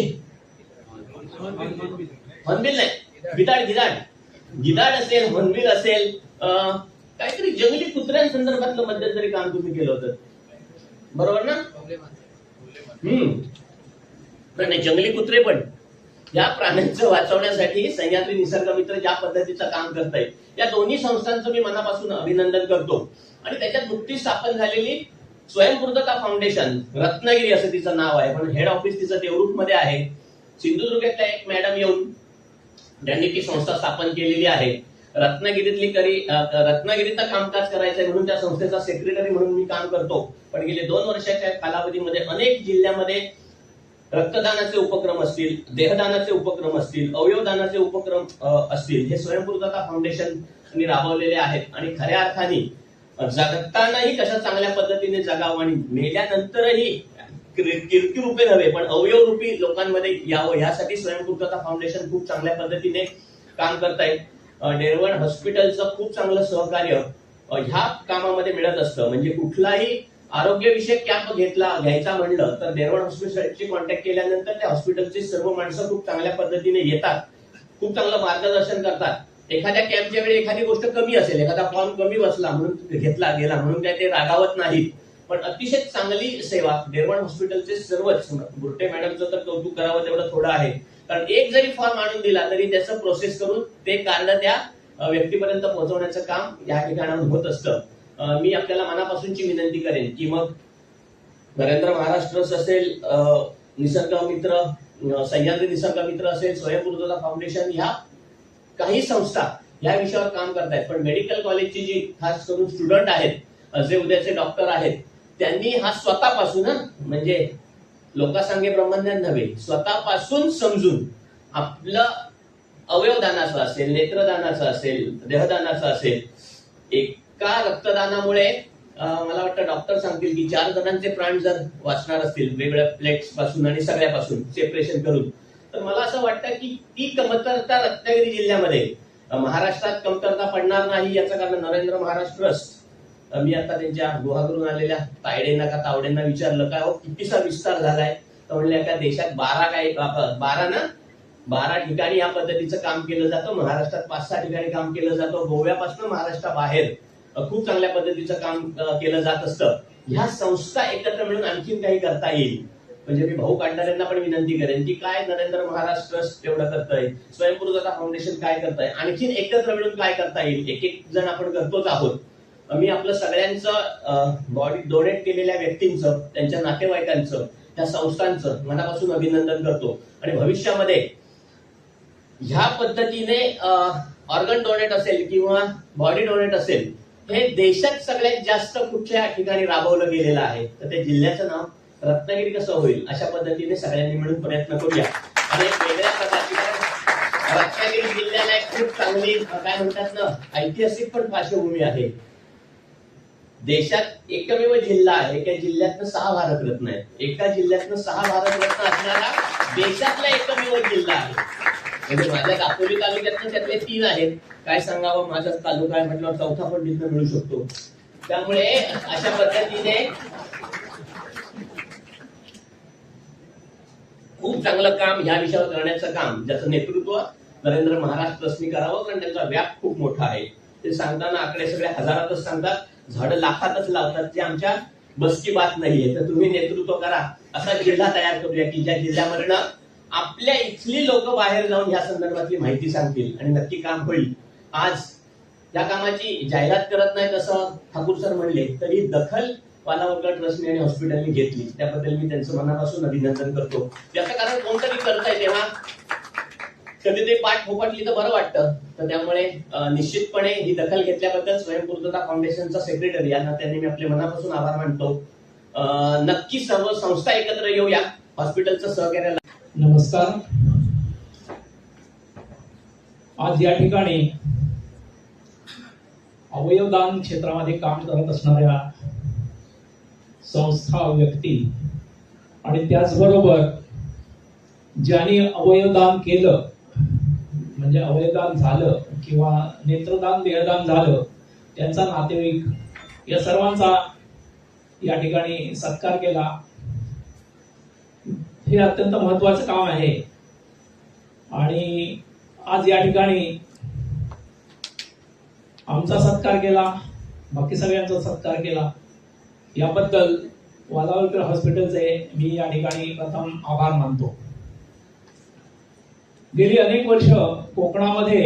हॉर्नबिल नाही, गिधाड असेल, हॉर्नबिल असेल, काहीतरी जंगली कुत्र्यांसंदर्भातलं मध्यंतरी काम तुम्ही केलं होतं, बरोबर ना. नाही, जंगली कुत्रे पण, या प्राण्यांचं वाचवण्यासाठी सह्याद्री निसर्ग मित्र ज्या पद्धतीचं काम करताय, या दोन्ही संस्थांचं मी मनापासून अभिनंदन करतो. आणि त्याच्यात नुकतीच स्थापन झालेली स्वयंपूर्णता फाउंडेशन, रत्नागिरी असं तिचं नाव आहे, पण हेड ऑफिस तिचं देवरुखमध्ये आहे. सिंधुदुर्गातल्या एक मॅडम येऊन त्यांनी ती संस्था स्थापन केलेली आहे. रत्नागिरीतलं कामकाज करायचंय म्हणून त्या संस्थेचा सेक्रेटरी म्हणून मी काम करतो. पण गेले 2 वर्षाच्या कालावधीमध्ये अनेक जिल्ह्यामध्ये रक्तदानाचे उपक्रम असतील, देहदानाचे उपक्रम असतील, अवयवदानाचे उपक्रम असतील, हे स्वयंपूर्णता फाउंडेशनने राबवलेले आहेत. आणि खऱ्या अर्थाने जगतानाही कशा चांगल्या पद्धतीने जगावं आणि मेल्यानंतरही कीर्ती रूपे नव्हे पण अवयव रूपी लोकांमध्ये यावं यासाठी स्वयंपूर्तता फाउंडेशन खूप चांगल्या पद्धतीने काम करत आहे. डेरवण हॉस्पिटलचं खूप चांगलं सहकार्य ह्या कामामध्ये मिळत असतं. म्हणजे कुठलाही आरोग्यविषयक कॅम्प घ्यायचा म्हणलं तर डेरवण हॉस्पिटलची कॉन्टॅक्ट केल्यानंतर त्या हॉस्पिटलचे सर्व माणसं खूप चांगल्या पद्धतीने येतात, खूप चांगलं मार्गदर्शन करतात. एखाद्या कॅम्पच्या वेळी एखादी गोष्ट कमी असेल, एखादा फॉर्म कमी बसला म्हणून घेतला गेला म्हणून काय ते रागावत नाहीत, पण अतिशय चांगली सेवा डेरवण हॉस्पिटलचे सर्वच. बुर्टे मॅडमचं तर कौतुक करावं तेवढं थोडं आहे, कारण एक जरी फॉर्म आणून दिला तरी त्याचं प्रोसेस करून ते कार्ड त्या व्यक्तीपर्यंत पोहोचवण्याचं काम या ठिकाणाहून होत असतं. मी आपल्याला मनापासूनची विनंती करेन की मग नरेंद्र महाराष्ट्र असेल, निसर्ग मित्र, सह्याद्री निसर्ग मित्र असेल, स्वयंपूर्तता फाउंडेशन, ह्या काही संस्था या विषयावर काम करतायत. पण मेडिकल कॉलेजची जी खास करून स्टुडंट आहेत, जे उद्याचे डॉक्टर आहेत, त्यांनी हा स्वतःपासून म्हणजे लोकांसांगे ब्रह्मज्ञान नव्हे, स्वतःपासून समजून आपलं अवयवदानाचं असेल, नेत्रदानाचं असेल, देहदानाचं असेल, एका रक्तदानामुळे मला वाटतं डॉक्टर सांगतील की 4 जणांचे प्राण जर वाचणार असतील वेगवेगळ्या प्लेट्स पासून आणि सगळ्यापासून सेपरेशन करून, तर मला असं वाटतं की ती कमतरता रत्नागिरी जिल्ह्यामध्ये महाराष्ट्रात कमतरता पडणार नाही. याचं कारण नरेंद्र महाराष्ट्र ट्रस्ट. मी आता त्यांच्या गुहागरून आलेल्या तायडेंना का तावडेंना विचारलं काय हो कितीसा विस्तार झालाय, तर म्हणले का देशात 12 ठिकाणी या पद्धतीचं काम केलं जातं. महाराष्ट्रात 5-6 ठिकाणी काम केलं जातं. गोव्यापासून महाराष्ट्राबाहेर खूप चांगल्या पद्धतीचं काम केलं जात असतं. ह्या संस्था एकत्र मिळून आणखीन काही करता येईल. म्हणजे मी भाऊ कांडाऱ्यांना पण विनंती करेन की काय नरेंद्र महाराष्ट्र ट्रस्ट तेवढं करतंय, स्वयंपूर्तता फाउंडेशन काय करताय, आणखीन एकत्र मिळून काय करता येईल. एक जण आपण करतोच आहोत. मी आपलं सगळ्यांचं बॉडी डोनेट केलेल्या व्यक्तींचं, त्यांच्या नातेवाईकांचं, त्या संस्थांचं मनापासून अभिनंदन करतो. आणि भविष्यामध्ये ह्या पद्धतीने ऑर्गन डोनेट असेल किंवा बॉडी डोनेट असेल, हे देशात सगळ्यात जास्त कुठल्या ठिकाणी राबवलं गेलेलं आहे, तर त्या जिल्ह्याचं नाव रत्नागिरी कसं होईल अशा पद्धतीने सगळ्यांनी मिळून प्रयत्न करूया. आणि एक वेगळ्या प्रकारची रत्नागिरी जिल्ह्याला एक खूप चांगली काय म्हणतात ना ऐतिहासिक पण पार्श्वभूमी आहे. देशात एकमेव जिल्हा आहे एका जिल्ह्यातनं 6 भारतरत्न आहेत. एका जिल्ह्यातनं 6 भारतरत्न असणारा देशातला एकमेव जिल्हा आहे. म्हणजे माझ्या दापोली तालुक्यातनं त्यातले 3 आहेत. काय सांगावं, माझा तालुका आहे म्हटल्यावर 4था पण तिथनं मिळू शकतो. त्यामुळे अशा पद्धतीने खूप चांगलं काम ह्या विषयावर करण्याचं काम, ज्याचं नेतृत्व नरेंद्र महाराष्ट्र ट्रस्टनी करावं, कारण त्यांचा व्याप खूप मोठा आहे. ते सांगताना आकडे सगळे हजारातच सांगतात, झाडं लाखातच लावतात, जे आमच्या बसची बात नाहीये. तर तुम्ही नेतृत्व करा, असा जिल्हा तयार करूया की ज्या जिल्ह्यामधनं आपल्या इथली लोक बाहेर जाऊन या संदर्भातली माहिती सांगतील आणि नक्की काम होईल. आज या कामाची जाहिरात करत नाही तसं ठाकूर सर म्हणले, तरी दखल पालावरकर ट्रस्टने आणि हॉस्पिटलने घेतली. त्याबद्दल मी त्यांचं मनापासून अभिनंदन करतो. याचं कारण कोणतरी करताय तेव्हा कधी ते पाठ फोपाटली तर बरं वाटतं. तर त्यामुळे निश्चितपणे ही दखल घेतल्याबद्दल स्वयंपूर्तता फाउंडेशनचा सेक्रेटरी यांना त्यांनी मी आपले मनापासून आभार मानतो. नक्की सर्व संस्था एकत्र येऊया हॉस्पिटलचं सहकार्याला. नमस्कार. आज या ठिकाणी अवयवदान क्षेत्रामध्ये काम करत असणाऱ्या संस्था, व्यक्ती आणि त्याचबरोबर ज्यांनी अवयवदान केलं म्हणजे अवयवदान झालं किंवा नेत्रदान, देहदान झालं, त्यांचा नातेवाईक या सर्वांचा या ठिकाणी सत्कार केला. हे अत्यंत महत्वाचं काम आहे. आणि आज या ठिकाणी आमचा सत्कार केला, बाकी सगळ्यांचा सत्कार केला, याबद्दल वालावलकर हॉस्पिटलचे मी या ठिकाणी प्रथम आभार मानतो. गेली अनेक वर्ष कोकणामध्ये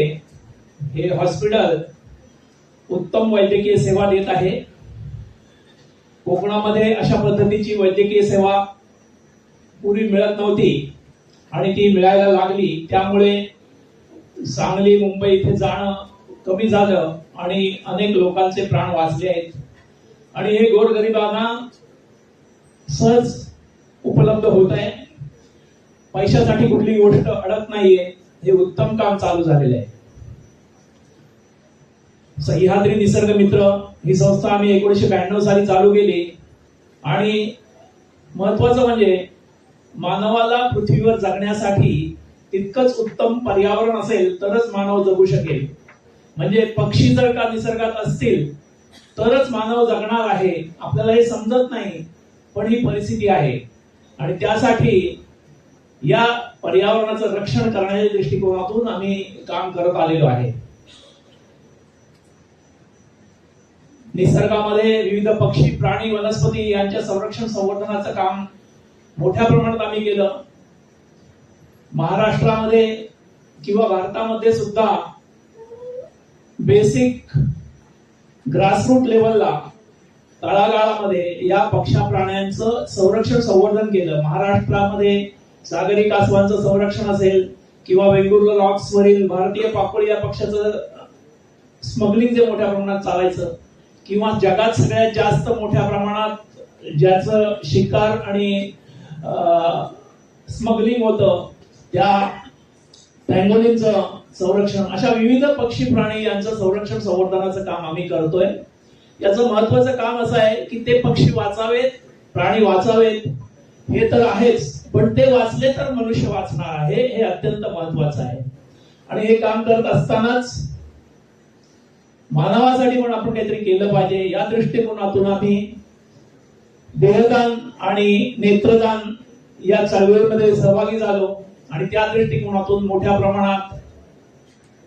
हे हॉस्पिटल उत्तम वैद्यकीय सेवा देत आहे. कोकणामध्ये अशा पद्धतीची वैद्यकीय सेवा पूर्वी मिळत नव्हती आणि ती मिळायला लागली. त्यामुळे सांगली, मुंबई इथे जाणं कमी झालं आणि अनेक लोकांचे प्राण वाचले आहेत. आणि हे गोरगरिबांना सहज उपलब्ध होत आहे. पैशासाठी कुठली गोष्ट अडत नाहीये. हे उत्तम काम चालू झालेलं आहे. सह्याद्री निसर्ग मित्र ही संस्था आम्ही 1992 साली चालू केली आणि महत्वाचं म्हणजे मानवाला पृथ्वीवर जगण्यासाठी तितकंच उत्तम पर्यावरण असेल तरच मानव जगू शकेल. म्हणजे पक्षी जर का निसर्गात असतील तरच मानव जगणार आहे. आपल्याला हे समजत नाही, पण ही परिस्थिती आहे. आणि त्यासाठी या पर्यावरणाचं रक्षण करण्याच्या दृष्टिकोनातून आम्ही काम करत आलेलो आहे. निसर्गामध्ये विविध पक्षी, प्राणी, वनस्पती यांच्या संरक्षण संवर्धनाचं काम मोठ्या प्रमाणात आम्ही केलं. महाराष्ट्रामध्ये किंवा भारतामध्ये सुद्धा बेसिक ग्रासरूट लेवलला, तळागाळामध्ये या पक्ष्या प्राण्यांचं संरक्षण संवर्धन केलं. महाराष्ट्रामध्ये सागरी कासवांचं संरक्षण असेल किंवा वेंगुर्ला रॉक्स वरील भारतीय पाकोळी या पक्षाचं स्मगलिंग जे मोठ्या प्रमाणात चालायचं, किंवा जगात सगळ्यात जास्त मोठ्या प्रमाणात ज्याचं शिकार आणि स्मगलिंग होतं त्या पँगोलिनचं संरक्षण, अशा विविध पक्षी प्राणी यांचं संरक्षण संवर्धनाचं काम आम्ही करतोय. याचं महत्वाचं काम असं आहे की ते पक्षी वाचावेत, प्राणी वाचावेत, हे तर आहेच, पण ते वाचले तर मनुष्य वाचणार आहे, हे अत्यंत महत्वाचं आहे. आणि हे काम करत असतानाच मानवासाठी पण आपण काहीतरी केलं पाहिजे. या दृष्टिकोनातून आम्ही देहदान आणि नेत्रदान या चळवळीमध्ये सहभागी झालो आणि त्या दृष्टिकोनातून मोठ्या प्रमाणात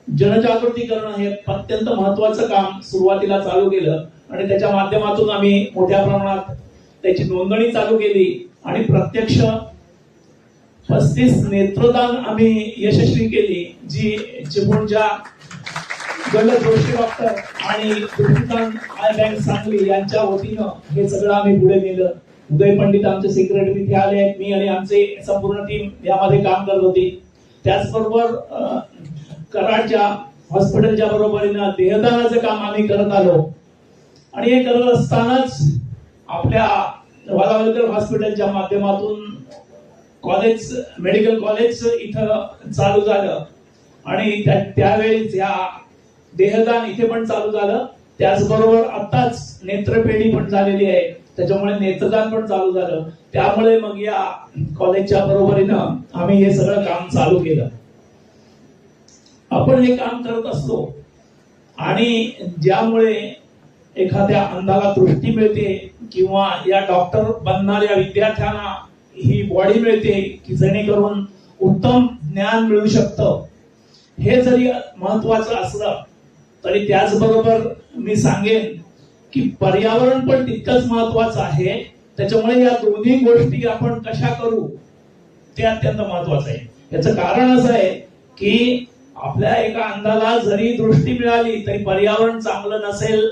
जनजागृती करणं हे अत्यंत महत्वाचं काम सुरुवातीला चालू केलं. आणि त्याच्या माध्यमातून आम्ही मोठ्या प्रमाणात त्याची नोंदणी चालू केली आणि प्रत्यक्ष 35 नेत्रदान आम्ही यशस्वी केली, जी चिपळूणच्या गल्ल जोशी डॉक्टर आणि कृष्णकांत आय बँक सांगली यांच्या वतीनं हे सगळं आम्ही पुढे नेलं. उदय पंडित आमचे सेक्रेटरी इथे आले आहेत, मी आणि आमचे संपूर्ण टीम यामध्ये काम करत होती. त्याचबरोबर कराडच्या हॉस्पिटलच्या बरोबरीनं देहदानाचं काम आम्ही करत आलो. आणि हे करत असतानाच आपल्या वालावलकर हॉस्पिटलच्या माध्यमातून कॉलेज, मेडिकल कॉलेज इथं चालू झालं आणि त्यावेळेस या देहदान इथे पण चालू झालं. त्याचबरोबर आताच नेत्रपेढी पण झालेली आहे, त्याच्यामुळे नेत्रदान पण चालू झालं. त्यामुळे मग या कॉलेजच्या बरोबरीनं आम्ही हे सगळं काम चालू केलं. आपण हे काम करत असतो आणि ज्यामुळे एखाद्या अंधाला दृष्टी मिळते किंवा या डॉक्टर बनणाऱ्या विद्यार्थ्यांना ही बॉडी मिळते की जेणेकरून उत्तम ज्ञान मिळू शकतं, हे जरी महत्वाचं असलं तरी त्याचबरोबर मी सांगेन की पर्यावरण पण तितकंच महत्वाचं आहे. त्याच्यामुळे या दोन्ही गोष्टी आपण कशा करू ते अत्यंत महत्वाचं आहे. याचं कारण असं आहे की आपल्या एका अंधाला जरी दृष्टी मिळाली तरी पर्यावरण चांगलं नसेल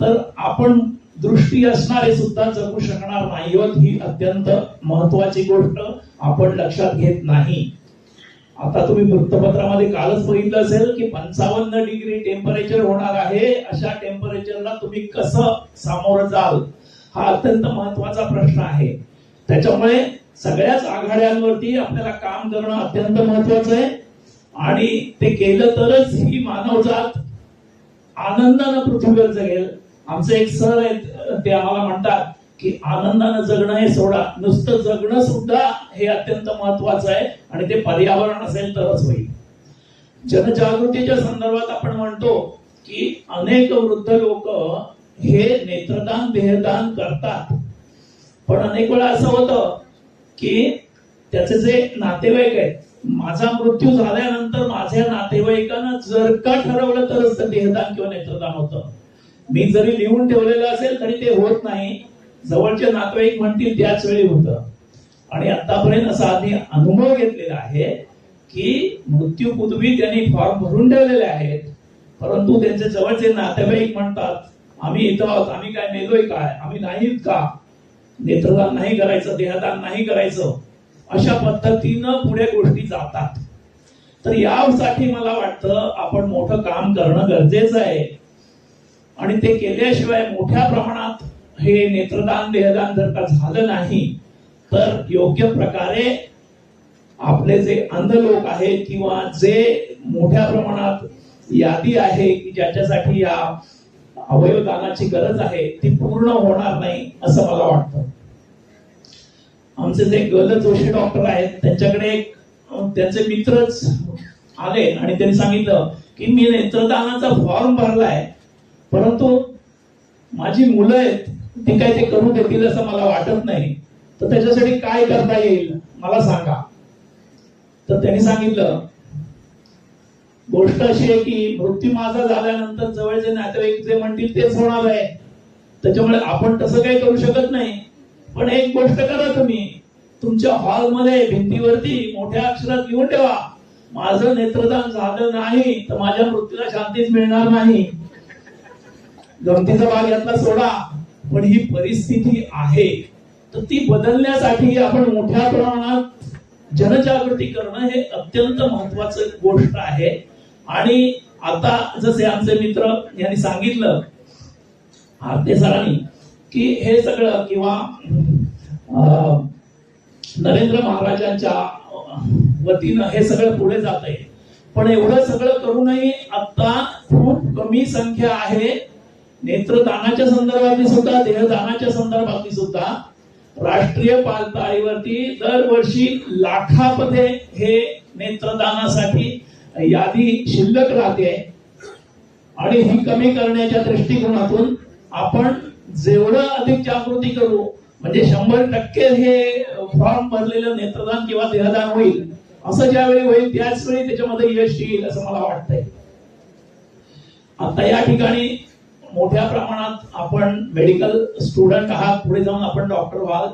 तर आपण दृष्टी असणारे सुद्धा जगू शकणार नाही. ही अत्यंत महत्वाची गोष्ट आपण लक्षात घेत नाही. आता तुम्ही वृत्तपत्रामध्ये कालच बघितलं असेल की 55 डिग्री टेम्परेचर होणार आहे. अशा टेम्परेचरला तुम्ही कसं सामोरं जाल, हा अत्यंत महत्वाचा प्रश्न आहे. त्याच्यामुळे सगळ्याच आघाड्यांवरती आपल्याला काम करणं अत्यंत महत्वाचं आहे आणि ते केलं तरच ही मानवजात आनंदानं पृथ्वीवर जगेल. आमचे एक सर आहेत, ते आम्हाला म्हणतात की आनंदानं जगणं हे सोडा, नुसतं जगणं सुद्धा हे अत्यंत महत्वाचं आहे आणि ते पर्यावरण असेल तरच होईल. जनजागृतीच्या संदर्भात आपण म्हणतो की अनेक वृद्ध लोक हे नेत्रदान, देहदान करतात, पण अनेक वेळा असं होतं की त्याचे जे नातेवाईक आहेत, माझा मृत्यू झाल्यानंतर माझ्या नातेवाईकांना जर का ठरवलं तरच ते देहदान किंवा नेत्रदान होतं. मी जरी लिहून ठेवलेलं असेल तरी ते होत नाही. जवळचे नातेवाईक म्हणतील त्याच वेळी होतं. आणि आतापर्यंत असा आम्ही अनुभव घेतलेला आहे की मृत्यूपूर्वी त्यांनी फॉर्म भरून ठेवलेले आहेत, परंतु त्यांचे जवळचे नातेवाईक म्हणतात आम्ही इथं आहोत, आम्ही काय मेलोय काय, आम्ही नाहीत का, नेत्रदान नाही करायचं, देहदान नाही करायचं, अशा पद्धतीनं पुढे गोष्टी जातात. तर यासाठी मला वाटतं आपण मोठं काम करणं गरजेचं आहे आणि ते केल्याशिवाय मोठ्या प्रमाणात हे नेत्रदान, देहदान जर का झालं नाही तर योग्य प्रकारे आपले जे अंध लोक आहेत किंवा जे मोठ्या प्रमाणात यादी आहे की ज्याच्यासाठी या अवयवदानाची गरज आहे ती पूर्ण होणार नाही असं मला वाटतं. आमचे जे गल जोशी डॉक्टर आहेत त्यांच्याकडे एक त्यांचे मित्रच आले आणि त्यांनी सांगितलं की मी नेत्रदानाचा फॉर्म भरलाय, परंतु माझी मुलं आहेत ती काय ते करू देतील असं मला वाटत नाही, तर त्याच्यासाठी काय करता येईल मला सांगा. तर त्यांनी सांगितलं गोष्ट अशी आहे की मृत्यू माझा झाल्यानंतर जवळचे नातेवाईक जे म्हणतील तेच होणार आहे, त्याच्यामुळे आपण तसं काही करू शकत नाही. पण एक गोष्ट करा, तुम्ही तुमच्या हॉलमध्ये भिंतीवरती मोठ्या अक्षरात लिहून ठेवा, माझं नेत्रदान झालं नाही तर माझ्या मृत्यूला शांतीच मिळणार नाही. गमतीचा भाग यातला सोडा, पण ही परिस्थिती आहे, तर ती बदलण्यासाठी आपण मोठ्या प्रमाणात जनजागृती करणं हे अत्यंत महत्वाचं गोष्ट आहे. आणि आता जसे आमचे मित्र यांनी सांगितलं आरते सरांनी की हे सगळं किंवा नरेंद्र महाराजांच्या वतीनं हे सगळं पुढे जात आहे, पण एवढं सगळं करूनही आता खूप कमी संख्या आहे नेत्रदानाच्या संदर्भातली सुद्धा, देहदानाच्या संदर्भातली सुद्धा. राष्ट्रीय पातळीवरती दरवर्षी लाखामध्ये हे नेत्रदानासाठी यादी शिल्लक राहते आणि ही कमी करण्याच्या दृष्टिकोनातून आपण जेवढं अधिक जागृती करू, म्हणजे 100% हे फॉर्म भरलेलं नेत्रदान किंवा देहदान होईल, असं ज्यावेळी होईल त्याच वेळी त्याच्यामध्ये यश येईल असं मला वाटतंय. आता या ठिकाणी मोठ्या प्रमाणात आपण मेडिकल स्टुडंट आहात, पुढे जाऊन आपण डॉक्टर व्हाल,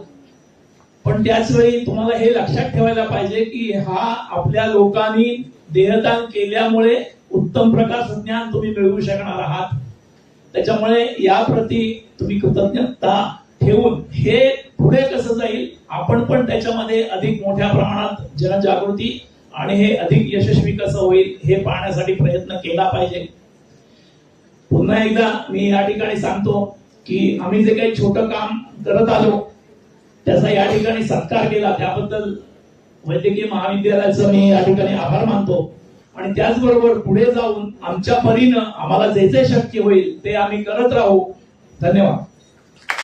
पण त्याच वेळी तुम्हाला हे लक्षात ठेवायला पाहिजे की हा आपल्या लोकांनी देहदान केल्यामुळे उत्तम प्रकारचं ज्ञान तुम्ही मिळवू शकणार आहात. त्याच्यामुळे याप्रती तुम्ही कृतज्ञता ठेवून हे पुढे कसं जाईल आपण पण त्याच्यामध्ये अधिक मोठ्या प्रमाणात जनजागृती आणि हे अधिक यशस्वी कसं होईल हे पाहण्यासाठी प्रयत्न केला पाहिजे. पुन्हा एकदा मी या ठिकाणी सांगतो की आम्ही जे काही छोटं काम करत आलो त्याचा या ठिकाणी सत्कार केला, त्याबद्दल वैद्यकीय महाविद्यालयाचं मी या ठिकाणी आभार मानतो. आणि त्याचबरोबर पुढे जाऊन आमच्या परीनं आम्हाला जे जे शक्य होईल ते आम्ही करत राहू. धन्यवाद.